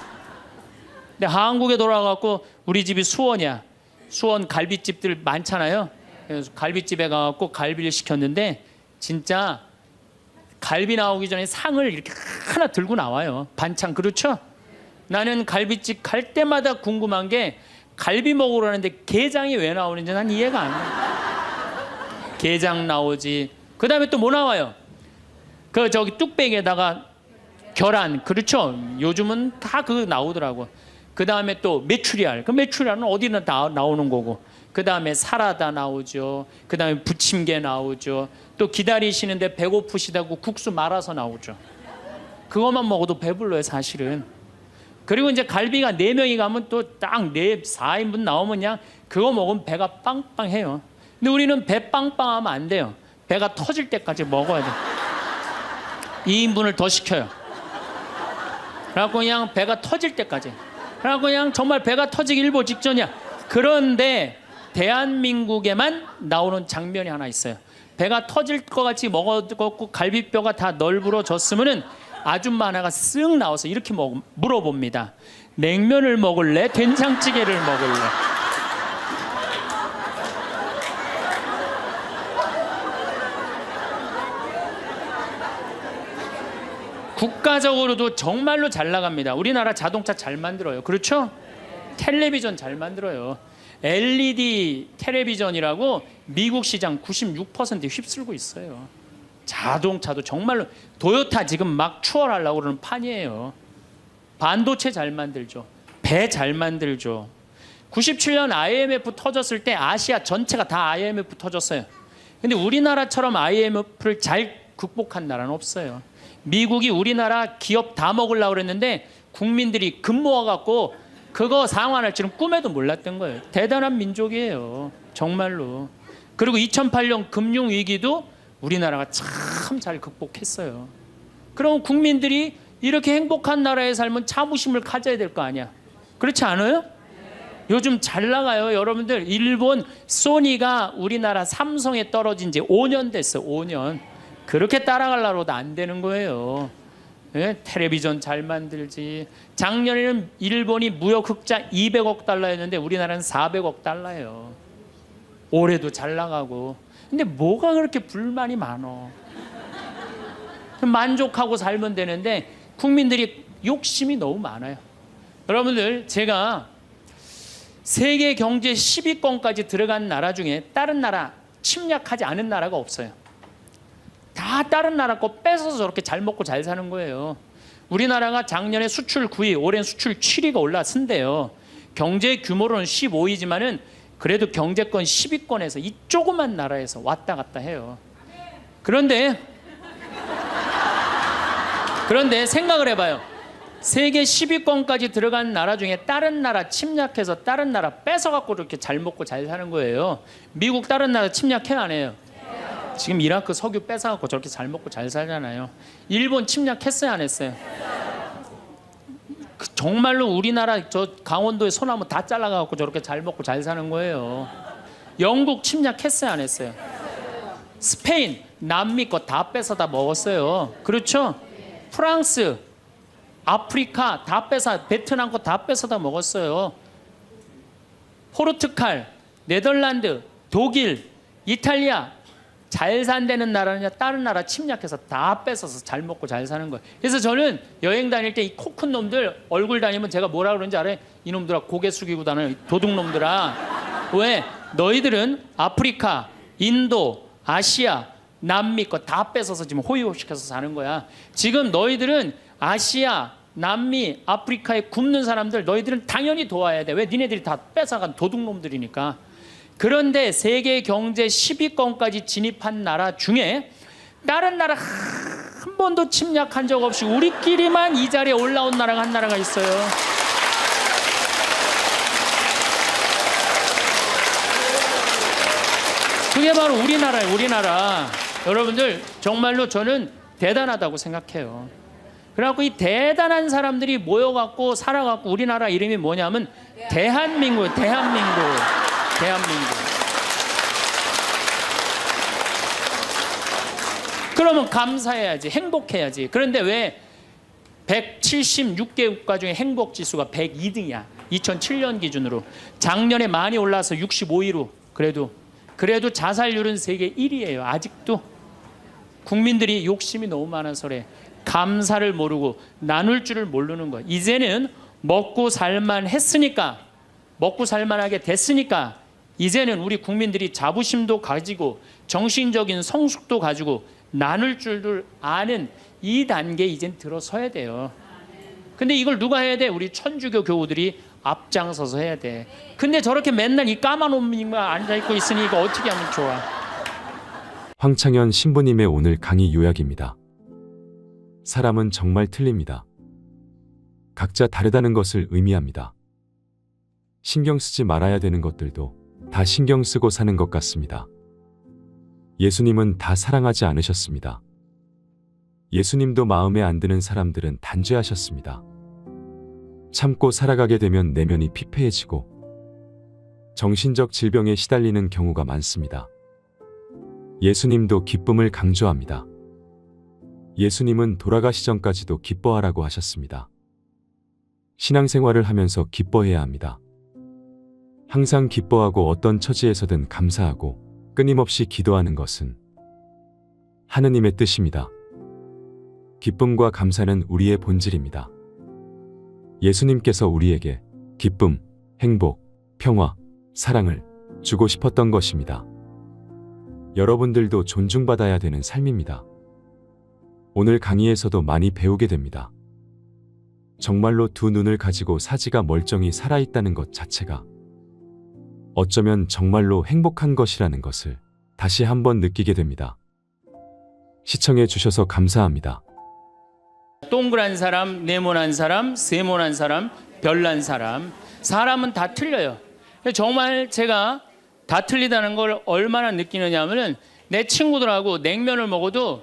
근데 한국에 돌아가고 우리 집이 수원이야. 수원 갈비집들 많잖아요. 그래서 갈비집에 가갖고 갈비를 시켰는데 진짜 갈비 나오기 전에 상을 이렇게 하나 들고 나와요. 반찬. 그렇죠? 나는 갈비집 갈 때마다 궁금한 게 갈비 먹으러 가는데 게장이 왜 나오는지 난 이해가 안 돼. 게장 나오지. 그 다음에 또 뭐 나와요? 그 저기 뚝배기에다가 계란. 그렇죠? 요즘은 다 그거 나오더라고. 그 다음에 또 메추리알. 그 메추리알은 어디나 다 나오는 거고. 그 다음에 사라다 나오죠. 그 다음에 부침개 나오죠. 또 기다리시는데 배고프시다고 국수 말아서 나오죠. 그것만 먹어도 배불러요, 사실은. 그리고 이제 갈비가 4명이 가면 또 딱 4인분 나오면 그냥 그거 먹으면 배가 빵빵해요. 근데 우리는 배 빵빵하면 안 돼요. 배가 터질 때까지 먹어야 돼. 2인분을 더 시켜요. 그래갖고 그냥 배가 터질 때까지. 그래갖고 그냥 정말 배가 터지기 일보 직전이야. 그런데 대한민국에만 나오는 장면이 하나 있어요. 배가 터질 것 같이 먹었고 갈비뼈가 다 널브러졌으면은 아줌마 하나가 쓱 나와서 이렇게 물어봅니다. 냉면을 먹을래? 된장찌개를 먹을래? 국가적으로도 정말로 잘 나갑니다. 우리나라 자동차 잘 만들어요. 그렇죠? 텔레비전 잘 만들어요. LED 텔레비전이라고 미국 시장 96% 휩쓸고 있어요. 자동차도 정말로 도요타 지금 막 추월하려고 그러는 판이에요. 반도체 잘 만들죠. 배 잘 만들죠. 97년 IMF 터졌을 때 아시아 전체가 다 IMF 터졌어요. 근데 우리나라처럼 IMF를 잘 극복한 나라는 없어요. 미국이 우리나라 기업 다 먹으려고 그랬는데 국민들이 금 모아갖고 그거 상환할 줄은 꿈에도 몰랐던 거예요. 대단한 민족이에요. 정말로. 그리고 2008년 금융위기도 우리나라가 참 잘 극복했어요. 그럼 국민들이 이렇게 행복한 나라에 살면 자부심을 가져야 될 거 아니야. 그렇지 않아요? 요즘 잘 나가요. 여러분들 일본 소니가 우리나라 삼성에 떨어진 지 5년 됐어. 5년. 그렇게 따라가려고도 안 되는 거예요. 예? 텔레비전 잘 만들지. 작년에는 일본이 무역 흑자 200억 달러였는데 우리나라는 400억 달러예요. 올해도 잘 나가고. 근데 뭐가 그렇게 불만이 많어. 만족하고 살면 되는데 국민들이 욕심이 너무 많아요. 여러분들 제가 세계 경제 10위권까지 들어간 나라 중에 다른 나라 침략하지 않은 나라가 없어요. 다 다른 나라 거 뺏어서 저렇게 잘 먹고 잘 사는 거예요. 우리나라가 작년에 수출 9위, 올해는 수출 7위가 올랐는데요. 경제 규모로는 15위지만은 그래도 경제권 10위권에서 이 조그만 나라에서 왔다 갔다 해요. 그런데 생각을 해봐요. 세계 10위권까지 들어간 나라 중에 다른 나라 침략해서 다른 나라 뺏어갖고 이렇게 잘 먹고 잘 사는 거예요. 미국 다른 나라 침략해 안 해요? 지금 이라크 석유 뺏어갖고 저렇게 잘 먹고 잘 살잖아요. 일본 침략했어요 안 했어요? 정말로 우리나라 저 강원도의 소나무 다 잘라갖고 저렇게 잘 먹고 잘 사는 거예요. 영국 침략했어요 안 했어요? 스페인 남미 거 다 뺏어다 먹었어요. 그렇죠? 프랑스 아프리카 다 뺏어, 베트남 거 다 뺏어다 먹었어요. 포르투갈, 네덜란드, 독일, 이탈리아 잘 산다는 나라냐 다른 나라 침략해서 다 뺏어서 잘 먹고 잘 사는 거예요. 그래서 저는 여행 다닐 때 이 코 큰 놈들 얼굴 다니면 제가 뭐라 그러는지 알아요? 이놈들아 고개 숙이고 다니는 도둑놈들아. 왜? 너희들은 아프리카, 인도, 아시아, 남미 거 다 뺏어서 지금 호의호식해서 사는 거야. 지금 너희들은 아시아, 남미, 아프리카에 굶는 사람들 너희들은 당연히 도와야 돼. 왜? 니네들이 다 뺏어간 도둑놈들이니까. 그런데 세계 경제 10위권까지 진입한 나라 중에 다른 나라 한 번도 침략한 적 없이 우리끼리만 이 자리에 올라온 나라가 한 나라가 있어요. 그게 바로 우리나라예요. 우리나라. 여러분들 정말로 저는 대단하다고 생각해요. 그래갖고 이 대단한 사람들이 모여갖고 살아갖고 우리나라 이름이 뭐냐면 대한민국이에요. 대한민국. 그러면 감사해야지. 행복해야지. 그런데 왜 176개 국가 중에 행복지수가 102등이야. 2007년 기준으로. 작년에 많이 올라서 65위로. 그래도 자살률은 세계 1위예요. 아직도. 국민들이 욕심이 너무 많아서 그래. 감사를 모르고 나눌 줄을 모르는 거예요. 이제는 먹고 살만 했으니까, 먹고 살만하게 됐으니까 이제는 우리 국민들이 자부심도 가지고 정신적인 성숙도 가지고 나눌 줄을 아는 이 단계에 이젠 들어서야 돼요. 근데 이걸 누가 해야 돼? 우리 천주교 교우들이 앞장서서 해야 돼. 근데 저렇게 맨날 이 까만 옷만 앉아있고 있으니 이거 어떻게 하면 좋아? 황창현 신부님의 오늘 강의 요약입니다. 사람은 정말 틀립니다. 각자 다르다는 것을 의미합니다. 신경 쓰지 말아야 되는 것들도 다 신경 쓰고 사는 것 같습니다. 예수님은 다 사랑하지 않으셨습니다. 예수님도 마음에 안 드는 사람들은 단죄하셨습니다. 참고 살아가게 되면 내면이 피폐해지고 정신적 질병에 시달리는 경우가 많습니다. 예수님도 기쁨을 강조합니다. 예수님은 돌아가시 전까지도 기뻐하라고 하셨습니다. 신앙생활을 하면서 기뻐해야 합니다. 항상 기뻐하고 어떤 처지에서든 감사하고 끊임없이 기도하는 것은 하느님의 뜻입니다. 기쁨과 감사는 우리의 본질입니다. 예수님께서 우리에게 기쁨, 행복, 평화, 사랑을 주고 싶었던 것입니다. 여러분들도 존중받아야 되는 삶입니다. 오늘 강의에서도 많이 배우게 됩니다. 정말로 두 눈을 가지고 사지가 멀쩡히 살아있다는 것 자체가 어쩌면 정말로 행복한 것이라는 것을 다시 한번 느끼게 됩니다. 시청해 주셔서 감사합니다. 동그란 사람, 네모난 사람, 세모난 사람, 별난 사람. 사람은 다 틀려요. 정말 제가 다 틀리다는 걸 얼마나 느끼느냐 하면은 내 친구들하고 냉면을 먹어도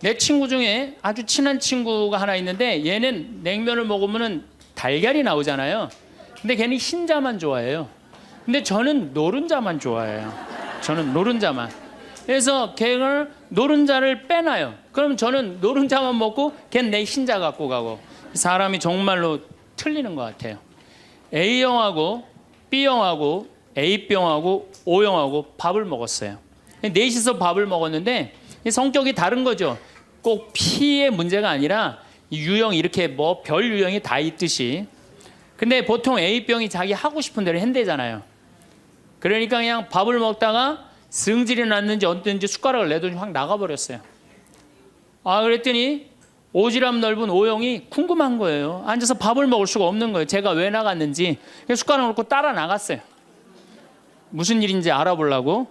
내 친구 중에 아주 친한 친구가 하나 있는데 얘는 냉면을 먹으면은 달걀이 나오잖아요. 근데 걔는 흰자만 좋아해요. 근데 저는 노른자만 좋아해요. 저는 노른자만. 그래서 걔를 노른자를 빼놔요. 그럼 저는 노른자만 먹고 걔는 내 흰자 갖고 가고. 사람이 정말로 틀리는 것 같아요. A형하고 B형하고 A병하고 O형하고 밥을 먹었어요. 넷이서 밥을 먹었는데 성격이 다른 거죠. 꼭 P의 문제가 아니라 유형 이렇게 뭐 별 유형이 다 있듯이. 근데 보통 A병이 자기 하고 싶은 대로 한대잖아요. 그러니까 그냥 밥을 먹다가 승질이 났는지 어땠는지 숟가락을 내더니 확 나가버렸어요. 그랬더니 오지랖 넓은 O형이 궁금한 거예요. 앉아서 밥을 먹을 수가 없는 거예요. 제가 왜 나갔는지. 숟가락을 놓고 따라 나갔어요. 무슨 일인지 알아보려고.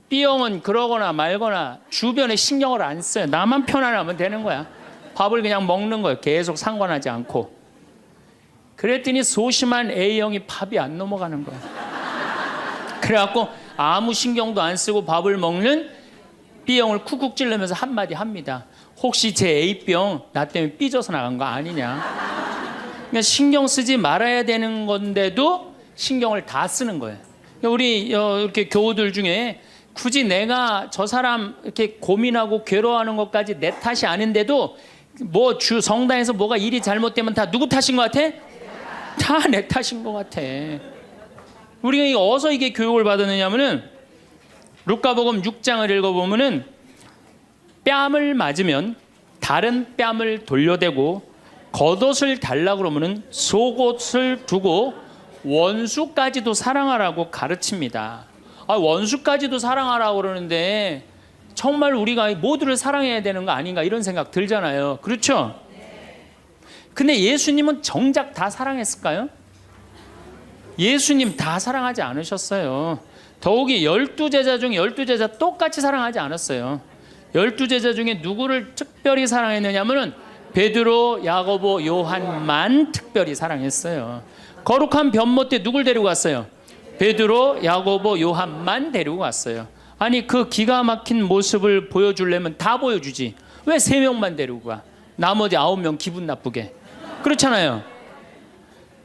B형은 그러거나 말거나 주변에 신경을 안 써요. 나만 편안하면 되는 거야. 밥을 그냥 먹는 거예요. 계속 상관하지 않고. 그랬더니 소심한 A형이 밥이 안 넘어가는 거예요. 그래갖고 아무 신경도 안 쓰고 밥을 먹는 B형을 쿡쿡 찌르면서 한마디 합니다. 혹시 제 A병 나 때문에 삐져서 나간 거 아니냐. 그러니까 신경 쓰지 말아야 되는 건데도 신경을 다 쓰는 거예요. 우리 이렇게 교우들 중에 굳이 내가 저 사람 이렇게 고민하고 괴로워하는 것까지 내 탓이 아닌데도 뭐 성당에서 뭐가 일이 잘못되면 다 누구 탓인 것 같아? 다 내 탓인 것 같아. 우리가 어디서 이게 교육을 받았느냐면은 루카복음 6장을 읽어보면은 뺨을 맞으면 다른 뺨을 돌려대고 겉옷을 달라 그러면은 속옷을 두고 원수까지도 사랑하라고 가르칩니다. 원수까지도 사랑하라고 그러는데 정말 우리가 모두를 사랑해야 되는 거 아닌가 이런 생각 들잖아요. 그렇죠? 근데 예수님은 정작 다 사랑했을까요? 예수님 다 사랑하지 않으셨어요. 더욱이 12제자 중에 12제자 똑같이 사랑하지 않았어요. 12제자 중에 누구를 특별히 사랑했느냐 하면은 베드로, 야고보, 요한만 특별히 사랑했어요. 거룩한 변모 때 누굴 데리고 갔어요? 베드로, 야고보, 요한만 데리고 갔어요. 아니 그 기가 막힌 모습을 보여주려면 다 보여주지. 왜 3명만 데리고 가? 나머지 9명 기분 나쁘게. 그렇잖아요.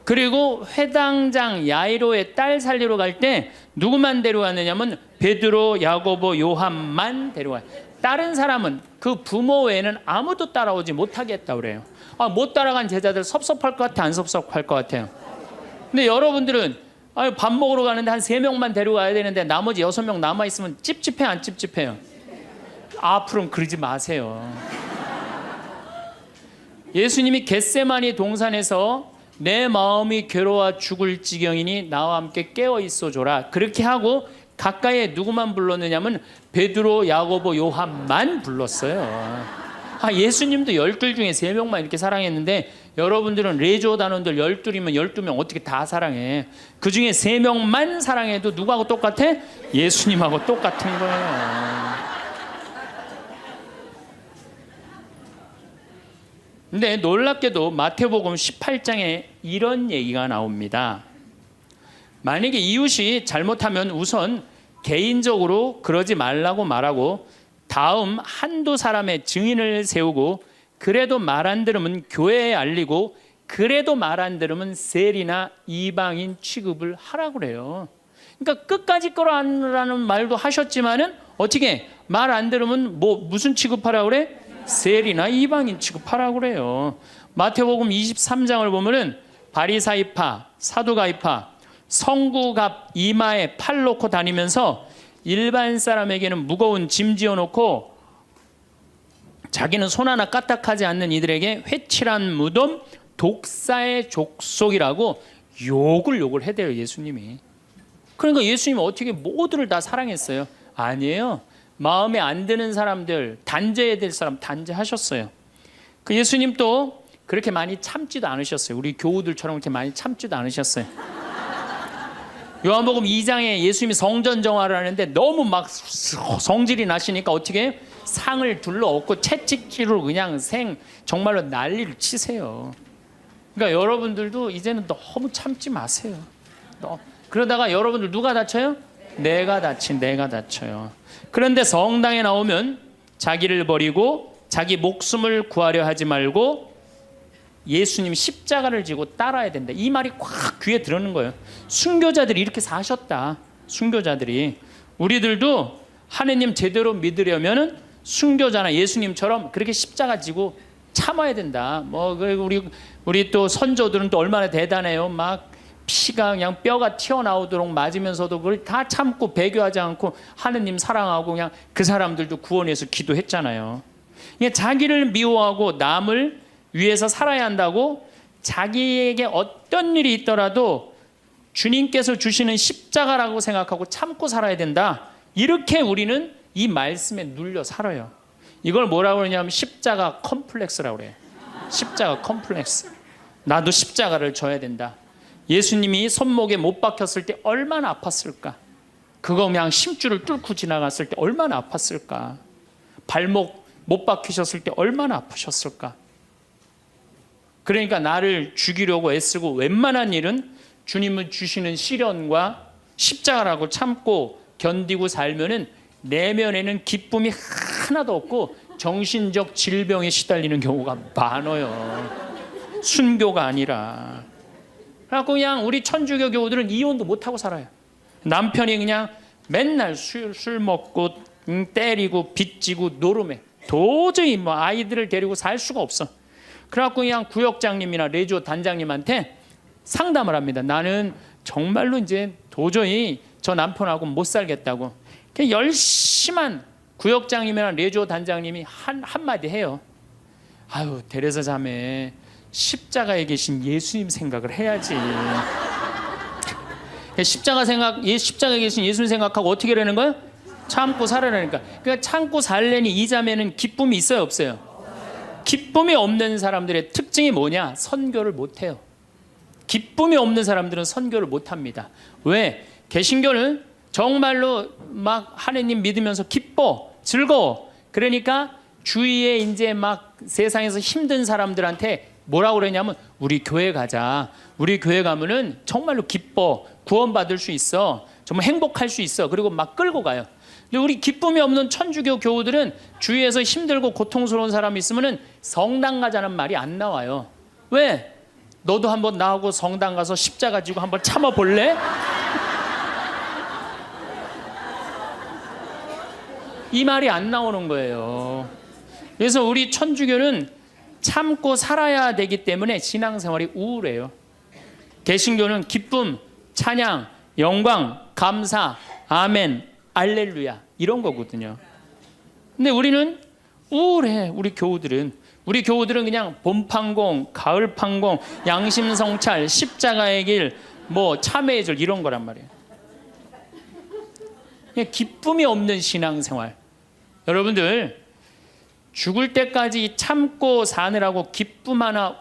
그리고 회당장 야이로의 딸 살리러 갈 때 누구만 데려갔느냐면 베드로, 야고보, 요한만 데려가요. 다른 사람은 그 부모 외에는 아무도 따라오지 못하겠다 그래요. 못 따라간 제자들 섭섭할 것 같아, 안 섭섭할 것 같아요? 근데 여러분들은 밥 먹으러 가는데 한 3명만 데려가야 되는데 나머지 6명 남아있으면 찝찝해, 안 찝찝해요? 앞으로는 그러지 마세요. 예수님이 겟세마니 동산에서 내 마음이 괴로워 죽을 지경이니 나와 함께 깨어 있어 줘라. 그렇게 하고 가까이에 누구만 불렀느냐면 베드로, 야고보, 요한만 불렀어요. 예수님도 12 중에 3명만 이렇게 사랑했는데 여러분들은 레조 단원들 12이면 12명 어떻게 다 사랑해? 그 중에 3명만 사랑해도 누구하고 똑같아? 예수님하고 똑같은 거예요. 근데 놀랍게도 마태복음 18장에 이런 얘기가 나옵니다. 만약에 이웃이 잘못하면 우선 개인적으로 그러지 말라고 말하고 다음 한두 사람의 증인을 세우고 그래도 말 안 들으면 교회에 알리고 그래도 말 안 들으면 세리나 이방인 취급을 하라고 그래요. 그러니까 끝까지 끌어안으라는 말도 하셨지만은 어떻게 말 안 들으면 무슨 취급하라고 그래? 세리나 이방인 취급하라고 그래요. 마태복음 23장을 보면은 바리사이파, 사두가이파, 성구갑 이마에 팔 놓고 다니면서 일반 사람에게는 무거운 짐 지어놓고 자기는 손 하나 까딱하지 않는 이들에게 회칠한 무덤, 독사의 족속이라고 욕을 해대요 예수님이. 그러니까 예수님은 어떻게 모두를 다 사랑했어요? 아니에요. 마음에 안 드는 사람들, 단죄해야 될 사람 단죄하셨어요. 그 예수님 또 그렇게 많이 참지도 않으셨어요. 우리 교우들처럼 그렇게 많이 참지도 않으셨어요. 요한복음 2장에 예수님이 성전 정화를 하는데 너무 막 성질이 나시니까 어떻게 해요? 상을 둘러엎고 채찍질로 그냥 정말로 난리를 치세요. 그러니까 여러분들도 이제는 너무 참지 마세요. 그러다가 여러분들 누가 다쳐요? 내가 다쳐요. 그런데 성당에 나오면 자기를 버리고 자기 목숨을 구하려 하지 말고 예수님 십자가를 지고 따라야 된다. 이 말이 꽉 귀에 들어오는 거예요. 순교자들이 이렇게 사셨다. 순교자들이. 우리들도 하느님 제대로 믿으려면 순교자나 예수님처럼 그렇게 십자가 지고 참아야 된다. 우리 또 선조들은 또 얼마나 대단해요. 막 피가 그냥 뼈가 튀어나오도록 맞으면서도 그걸 다 참고 배교하지 않고 하느님 사랑하고 그냥 그 사람들도 구원해서 기도했잖아요. 자기를 미워하고 남을 위해서 살아야 한다고 자기에게 어떤 일이 있더라도 주님께서 주시는 십자가라고 생각하고 참고 살아야 된다. 이렇게 우리는 이 말씀에 눌려 살아요. 이걸 뭐라고 그러냐면 십자가 컴플렉스라고 그래요. 십자가 컴플렉스. 나도 십자가를 져야 된다. 예수님이 손목에 못 박혔을 때 얼마나 아팠을까? 그거 그냥 심줄을 뚫고 지나갔을 때 얼마나 아팠을까? 발목 못 박히셨을 때 얼마나 아프셨을까? 그러니까 나를 죽이려고 애쓰고 웬만한 일은 주님은 주시는 시련과 십자가라고 참고 견디고 살면은 내면에는 기쁨이 하나도 없고 정신적 질병에 시달리는 경우가 많아요. 순교가 아니라. 그래갖고 그냥 우리 천주교 교우들은 이혼도 못하고 살아요. 남편이 그냥 맨날 술 먹고 때리고 빚지고 노름해. 도저히 아이들을 데리고 살 수가 없어. 그래갖고 그냥 구역장님이나 레지오 단장님한테 상담을 합니다. 나는 정말로 이제 도저히 저 남편하고 못 살겠다고. 열심한 구역장님이나 레지오 단장님이 한마디 해요. 아유, 데레사 자매, 십자가에 계신 예수님 생각을 해야지. 십자가에 계신 예수님 생각하고 어떻게 하라는 거야? 참고 살아라니까. 그러니까 참고 살려니 이 자매는 기쁨이 있어요, 없어요? 기쁨이 없는 사람들의 특징이 뭐냐? 선교를 못해요. 기쁨이 없는 사람들은 선교를 못합니다. 왜? 개신교는 정말로 막 하느님 믿으면서 기뻐, 즐거워. 그러니까 주위에 이제 막 세상에서 힘든 사람들한테 뭐라고 그러냐면 우리 교회 가자. 우리 교회 가면은 정말로 기뻐, 구원받을 수 있어. 정말 행복할 수 있어. 그리고 막 끌고 가요. 근데 우리 기쁨이 없는 천주교 교우들은 주위에서 힘들고 고통스러운 사람이 있으면은 성당 가자는 말이 안 나와요. 왜? 너도 한번 나하고 성당 가서 십자가 지고 한번 참아 볼래? 이 말이 안 나오는 거예요. 그래서 우리 천주교는 참고 살아야 되기 때문에 신앙생활이 우울해요. 개신교는 기쁨, 찬양, 영광, 감사, 아멘, 알렐루야 이런 거거든요. 근데 우리는 우울해. 우리 교우들은 그냥 봄판공, 가을판공, 양심성찰, 십자가의 길, 참회의 절 이런 거란 말이에요. 그냥 기쁨이 없는 신앙생활. 여러분들 죽을 때까지 참고 사느라고 기쁨 하나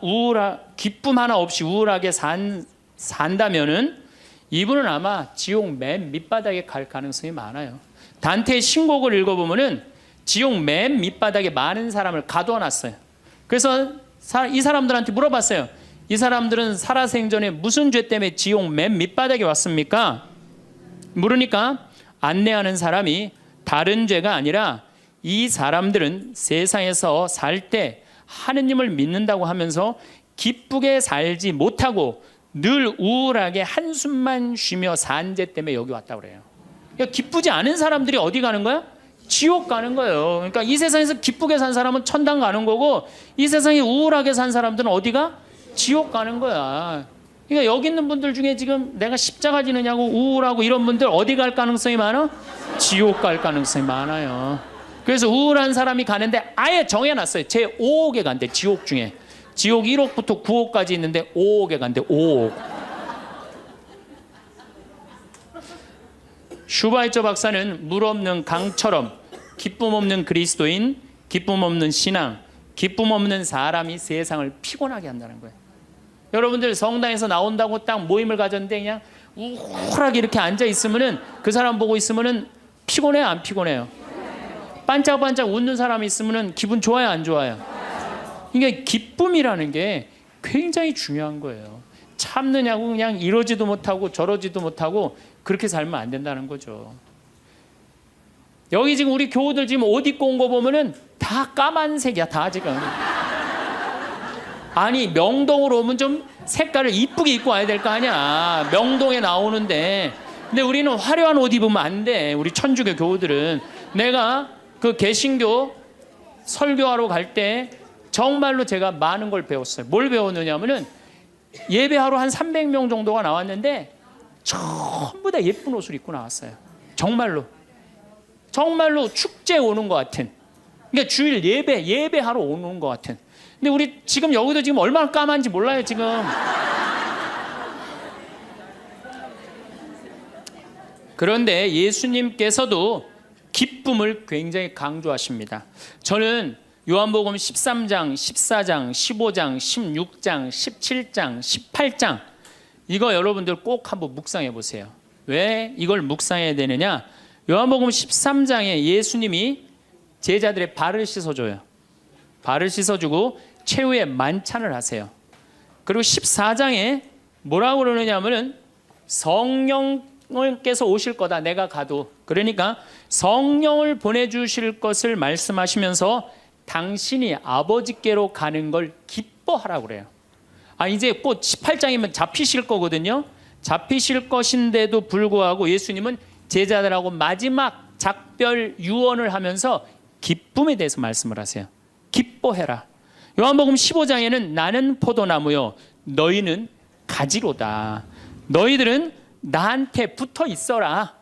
없이 우울하게 산다면은 이분은 아마 지옥 맨 밑바닥에 갈 가능성이 많아요. 단테의 신곡을 읽어보면은 지옥 맨 밑바닥에 많은 사람을 가둬놨어요. 그래서 이 사람들한테 물어봤어요. 이 사람들은 살아생전에 무슨 죄 때문에 지옥 맨 밑바닥에 왔습니까? 물으니까 안내하는 사람이 다른 죄가 아니라 이 사람들은 세상에서 살 때 하느님을 믿는다고 하면서 기쁘게 살지 못하고 늘 우울하게 한숨만 쉬며 산 죄 때문에 여기 왔다고 그래요. 그러니까 기쁘지 않은 사람들이 어디 가는 거야? 지옥 가는 거예요. 그러니까 이 세상에서 기쁘게 산 사람은 천당 가는 거고 이 세상에 우울하게 산 사람들은 어디가? 지옥 가는 거야. 그러니까 여기 있는 분들 중에 지금 내가 십자가 지느냐고 우울하고 이런 분들 어디 갈 가능성이 많아? 지옥 갈 가능성이 많아요. 그래서 우울한 사람이 가는데 아예 정해놨어요. 제 5억에 간대. 지옥 중에. 지옥 1억부터 9억까지 있는데 5억에 간대. 5억. 슈바이처 박사는 물 없는 강처럼 기쁨 없는 그리스도인, 기쁨 없는 신앙, 기쁨 없는 사람이 세상을 피곤하게 한다는 거예요. 여러분들 성당에서 나온다고 딱 모임을 가졌는데 그냥 우울하게 이렇게 앉아 있으면은 그 사람 보고 있으면은 피곤해요, 안 피곤해요? 반짝반짝 웃는 사람이 있으면은 기분 좋아요, 안 좋아요? 그러니까 기쁨이라는 게 굉장히 중요한 거예요. 참느냐고 그냥 이러지도 못하고 저러지도 못하고 그렇게 살면 안 된다는 거죠. 여기 지금 우리 교우들 지금 옷 입고 온 거 보면은 다 까만색이야, 다 지금. 아니 명동으로 오면 좀 색깔을 이쁘게 입고 와야 될 거 아니야. 명동에 나오는데. 근데 우리는 화려한 옷 입으면 안 돼. 우리 천주교 교우들은. 내가 그 개신교 설교하러 갈 때 정말로 제가 많은 걸 배웠어요. 뭘 배웠느냐면은 예배하러 한 300명 정도가 나왔는데 전부 다 예쁜 옷을 입고 나왔어요. 정말로 축제 오는 것 같은. 그러니까 주일 예배하러 오는 것 같은. 근데 우리 지금 여기도 지금 얼마나 까만지 몰라요 지금. 그런데 예수님께서도 기쁨을 굉장히 강조하십니다. 저는 요한복음 13장, 14장, 15장, 16장, 17장, 18장 이거 여러분들 꼭 한번 묵상해 보세요. 왜 이걸 묵상해야 되느냐? 요한복음 13장에 예수님이 제자들의 발을 씻어줘요. 발을 씻어주고 최후의 만찬을 하세요. 그리고 14장에 뭐라고 그러느냐면은 성령께서 오실 거다, 내가 가도. 그러니까 성령을 보내주실 것을 말씀하시면서 당신이 아버지께로 가는 걸 기뻐하라고 그래요. 이제 곧 18장이면 잡히실 거거든요. 잡히실 것인데도 불구하고 예수님은 제자들하고 마지막 작별 유언을 하면서 기쁨에 대해서 말씀을 하세요. 기뻐해라. 요한복음 15장에는 나는 포도나무요 너희는 가지로다. 너희들은 나한테 붙어 있어라.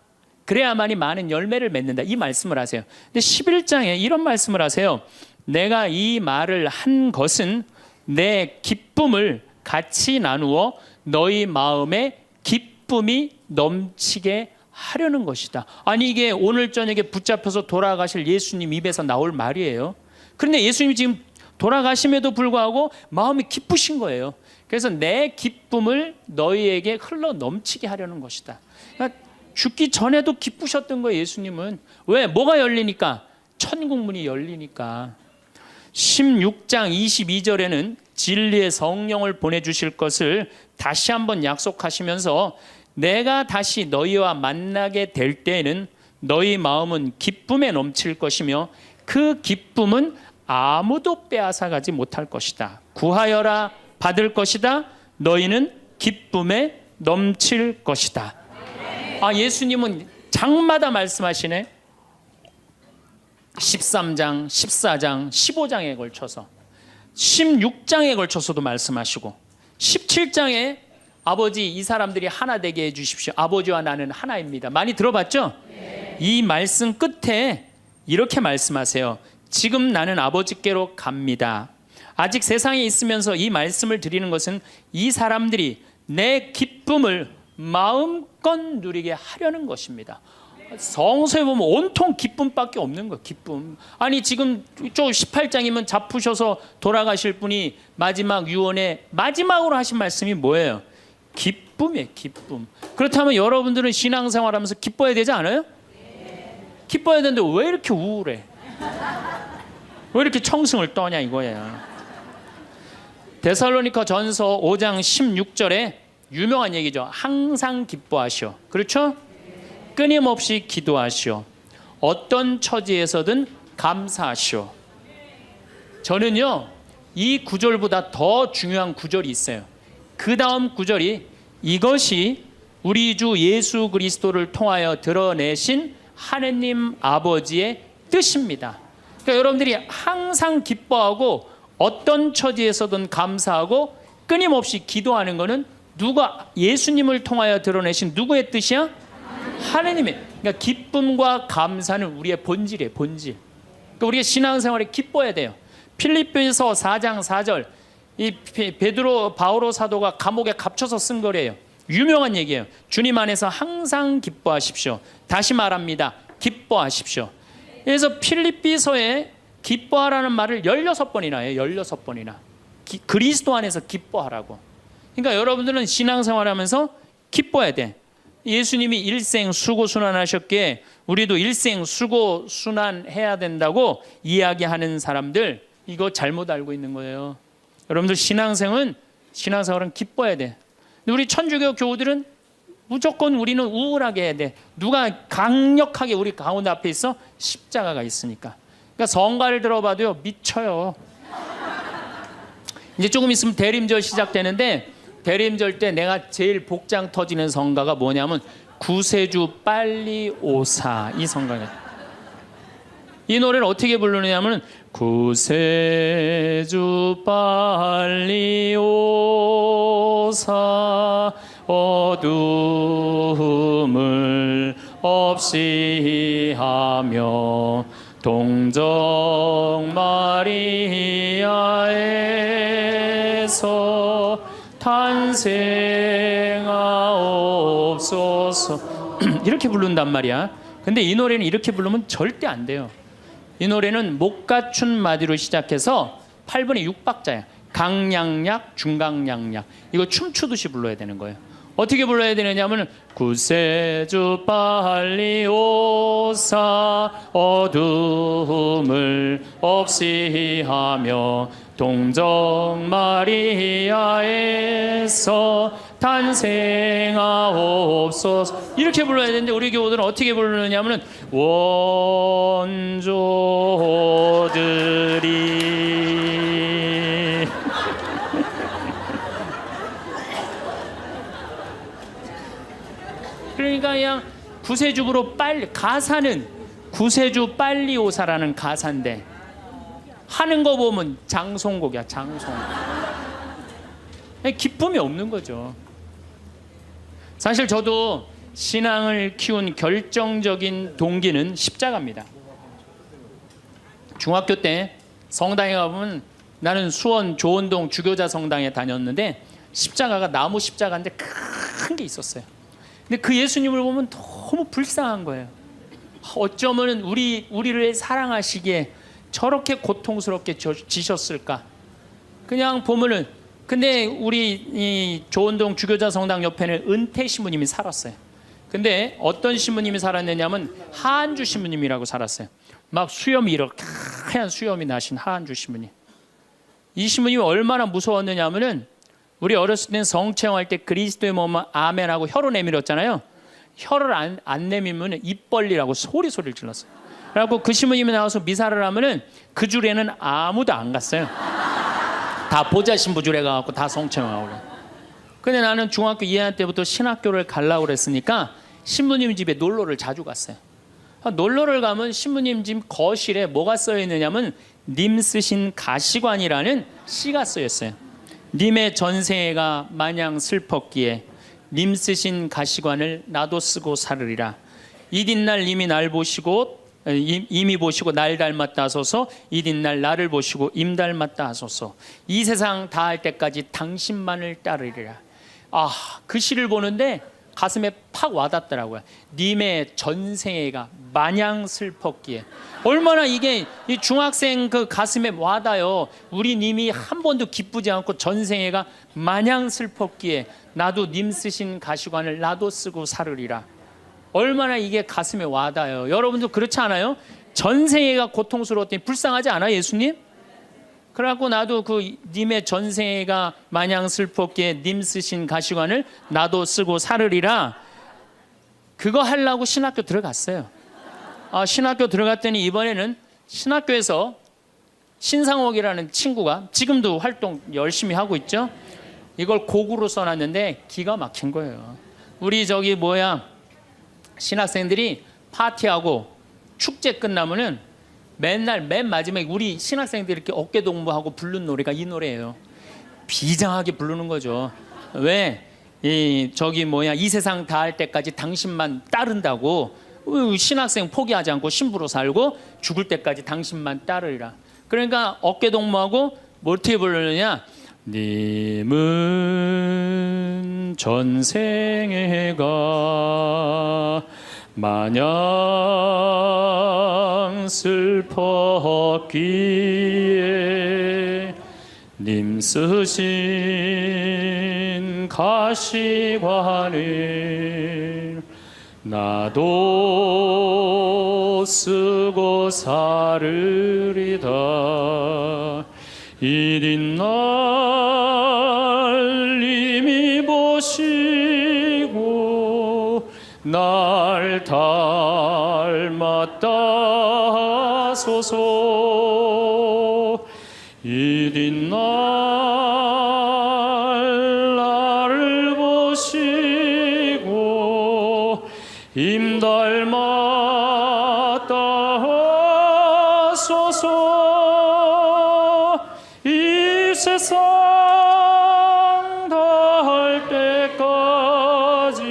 그래야만이 많은 열매를 맺는다. 이 말씀을 하세요. 근데 11장에 이런 말씀을 하세요. 내가 이 말을 한 것은 내 기쁨을 같이 나누어 너희 마음에 기쁨이 넘치게 하려는 것이다. 아니 이게 오늘 저녁에 붙잡혀서 돌아가실 예수님 입에서 나올 말이에요. 그런데 예수님이 지금 돌아가심에도 불구하고 마음이 기쁘신 거예요. 그래서 내 기쁨을 너희에게 흘러 넘치게 하려는 것이다. 그러니까 죽기 전에도 기쁘셨던 거예요. 예수님은. 왜? 뭐가 열리니까? 천국문이 열리니까. 16장 22절에는 진리의 성령을 보내주실 것을 다시 한번 약속하시면서 내가 다시 너희와 만나게 될 때에는 너희 마음은 기쁨에 넘칠 것이며 그 기쁨은 아무도 빼앗아가지 못할 것이다. 구하여라 받을 것이다. 너희는 기쁨에 넘칠 것이다. 예수님은 장마다 말씀하시네. 13장, 14장, 15장에 걸쳐서 16장에 걸쳐서도 말씀하시고 17장에 아버지 이 사람들이 하나 되게 해주십시오. 아버지와 나는 하나입니다. 많이 들어봤죠? 네. 이 말씀 끝에 이렇게 말씀하세요. 지금 나는 아버지께로 갑니다. 아직 세상에 있으면서 이 말씀을 드리는 것은 이 사람들이 내 기쁨을 마음껏 누리게 하려는 것입니다. 성서에 보면 온통 기쁨밖에 없는 거예요. 기쁨. 아니 지금 저 18장이면 잡으셔서 돌아가실 분이 마지막 유언에 마지막으로 하신 말씀이 뭐예요? 기쁨이에요. 기쁨. 그렇다면 여러분들은 신앙생활하면서 기뻐야 되지 않아요? 기뻐야 되는데 왜 이렇게 우울해? 왜 이렇게 청승을 떠냐 이거예요. 데살로니가 전서 5장 16절에 유명한 얘기죠. 항상 기뻐하시오. 그렇죠? 끊임없이 기도하시오. 어떤 처지에서든 감사하시오. 저는요 이 구절보다 더 중요한 구절이 있어요. 그 다음 구절이 이것이 우리 주 예수 그리스도를 통하여 드러내신 하느님 아버지의 뜻입니다. 그러니까 여러분들이 항상 기뻐하고 어떤 처지에서든 감사하고 끊임없이 기도하는 것은 누가 예수님을 통하여 드러내신 누구의 뜻이야? 하느님의. 그러니까 기쁨과 감사는 우리의 본질이에요. 본질. 그러니까 우리가 신앙생활에 기뻐야 돼요. 필립보서 4장 4절 이 베드로 바오로 사도가 감옥에 갇혀서 쓴 거래요. 유명한 얘기예요. 주님 안에서 항상 기뻐하십시오. 다시 말합니다. 기뻐하십시오. 그래서 필립비서에 기뻐하라는 말을 16번이나 해요. 16번이나. 그리스도 안에서 기뻐하라고. 그러니까 여러분들은 신앙생활하면서 기뻐해야 돼. 예수님이 일생 수고순환하셨기에 우리도 일생 수고순환해야 된다고 이야기하는 사람들, 이거 잘못 알고 있는 거예요. 여러분들 신앙생활은 기뻐해야 돼. 근데 우리 천주교 교우들은 무조건 우리는 우울하게 해야 돼. 누가 강력하게 우리 가운데 앞에 있어? 십자가가 있으니까. 그러니까 성가를 들어봐도요, 미쳐요. 이제 조금 있으면 대림절 시작되는데, 대림절 때 내가 제일 복장 터지는 성가가 뭐냐면 구세주 빨리 오사, 이 성가예요. 이 노래를 어떻게 부르느냐면 구세주 빨리 오사 어둠을 없이 하며 동정 마리아에서 탄생하옵소서 이렇게 부른단 말이야. 근데 이 노래는 이렇게 부르면 절대 안 돼요. 이 노래는 못 갖춘 마디로 시작해서 8분의 6박자야. 강량약, 중강량약. 이거 춤추듯이 불러야 되는 거예요. 어떻게 불러야 되느냐면 구세주 빨리 오사 어둠을 없이 하며 동정 마리아에서 탄생하옵소서 이렇게 불러야 되는데 우리 교우들은 어떻게 부르느냐면 원조들이 그러니까 그냥 구세주로 빨리 가사는 구세주 빨리 오사라는 가사인데 하는 거 보면 장송곡이야. 장송. 기쁨이 없는 거죠. 사실 저도 신앙을 키운 결정적인 동기는 십자가입니다. 중학교 때 성당에 가보면 나는 수원 조원동 주교자 성당에 다녔는데 십자가가 나무 십자가인데 큰 게 있었어요. 근데 그 예수님을 보면 너무 불쌍한 거예요. 어쩌면 우리를 사랑하시기에 저렇게 고통스럽게 지셨을까? 그냥 보면은 근데 우리 이 조원동 주교자 성당 옆에는 은퇴 신부님이 살았어요. 근데 어떤 신부님이 살았느냐면 하한주 신부님이라고 살았어요. 막 수염이 이렇게 하얀 수염이 나신 하한주 신부님. 이 신부님이 얼마나 무서웠느냐면은 우리 어렸을 땐 성체험할 때 그리스도의 몸은 아멘하고 혀로 내밀었잖아요. 혀를 안 내밀면 입 벌리라고 소리를 질렀어요. 그래갖고 그 신부님이 나와서 미사를 하면은 그 줄에는 아무도 안 갔어요. 다 보좌 신부 줄에 가갖고 다 성체험하고 그래. 근데 나는 중학교 2학년 때부터 신학교를 가려고 그랬으니까 신부님 집에 놀러를 자주 갔어요. 놀러를 가면 신부님 집 거실에 뭐가 써 있느냐면 님 쓰신 가시관이라는 시가 쓰여 있어요. 님의 전생애가 마냥 슬펐기에 님 쓰신 가시관을 나도 쓰고 살으리라. 이튿날 님이 날 보시고 임이 보시고 날 닮았다 하소서. 이튿날 나를 보시고 임 닮았다 하소서. 이 세상 다할 때까지 당신만을 따르리라. 그 시를 보는데 가슴에 팍 와닿더라고요. 님의 전생애가 마냥 슬펐기에. 얼마나 이게 이 중학생 그 가슴에 와닿아요. 우리 님이 한 번도 기쁘지 않고 전생애가 마냥 슬펐기에 나도 님 쓰신 가시관을 나도 쓰고 살으리라. 얼마나 이게 가슴에 와닿아요. 여러분도 그렇지 않아요? 전생애가 고통스러웠더니 불쌍하지 않아 예수님? 그래갖고 나도 그 님의 전생애가 마냥 슬펐기에 님 쓰신 가시관을 나도 쓰고 살으리라. 그거 하려고 신학교 들어갔어요. 신학교 들어갔더니 이번에는 신학교에서 신상옥이라는 친구가 지금도 활동 열심히 하고 있죠. 이걸 곡으로 써놨는데 기가 막힌 거예요. 우리 신학생들이 파티하고 축제 끝나면은 맨날 맨 마지막에 우리 신학생들이 이렇게 어깨 동무하고 부르는 노래가 이 노래예요. 비장하게 부르는 거죠. 왜? 이 세상 다할 때까지 당신만 따른다고 신학생 포기하지 않고 신부로 살고 죽을 때까지 당신만 따르리라. 그러니까 어깨 동무하고 어떻게 부르느냐? 님은 전생애가 마냥 슬펐기에 님 쓰신 가시관을 나도 쓰고 살으리다. 이린 날 님이 보시고 날 닮았다 하소서. 이린 날 나를 보시고 임 닮았다 하소서. 이 세상 다할 때까지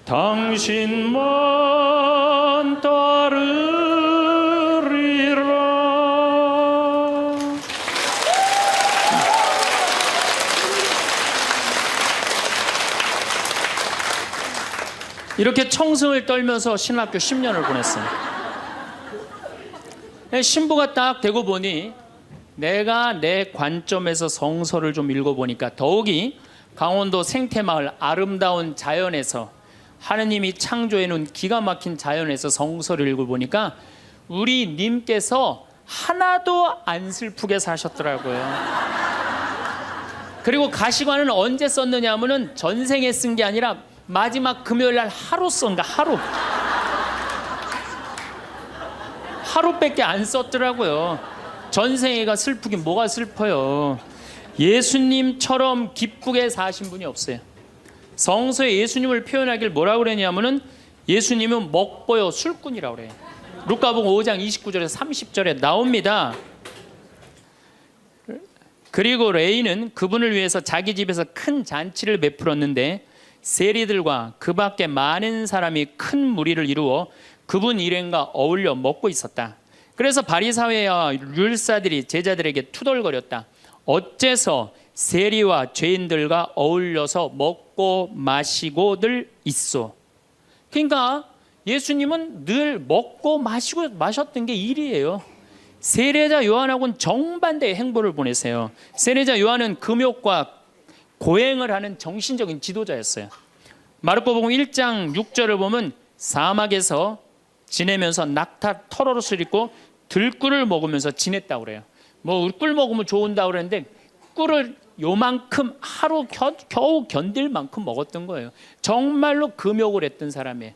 당신만 따르리라. 이렇게 청승을 떨면서 신학교 10년을 보냈어요. 신부가 딱 되고 보니 내가 내 관점에서 성서를 좀 읽어보니까 더욱이 강원도 생태마을 아름다운 자연에서 하느님이 창조해 놓은 기가 막힌 자연에서 성서를 읽어보니까 우리 님께서 하나도 안 슬프게 사셨더라고요. 그리고 가시관은 언제 썼느냐 하면은 전생에 쓴 게 아니라 마지막 금요일 날 하루 쓴가. 하루밖에 안 썼더라고요. 전생애가 슬프긴 뭐가 슬퍼요. 예수님처럼 기쁘게 사신 분이 없어요. 성서에 예수님을 표현하길 뭐라고 그러냐면은 예수님은 먹보요 술꾼이라고 그래요. 루카복음 5장 29절에서 30절에 나옵니다. 그리고 레이는 그분을 위해서 자기 집에서 큰 잔치를 베풀었는데 세리들과 그 밖에 많은 사람이 큰 무리를 이루어 그분 일행과 어울려 먹고 있었다. 그래서 바리사회와 율사들이 제자들에게 투덜거렸다. 어째서 세리와 죄인들과 어울려서 먹고 마시고들 있어. 그러니까 예수님은 늘 먹고 마시고 마셨던 게 일이에요. 세례자 요한하고는 정반대의 행보를 보내세요. 세례자 요한은 금욕과 고행을 하는 정신적인 지도자였어요. 마르코복음 1장 6절을 보면 사막에서 지내면서 낙타 털옷을 입고 들꿀을 먹으면서 지냈다고 그래요. 뭐 꿀 먹으면 좋은다고 그랬는데 꿀을 요만큼 하루 겨우 견딜 만큼 먹었던 거예요. 정말로 금욕을 했던 사람이에요.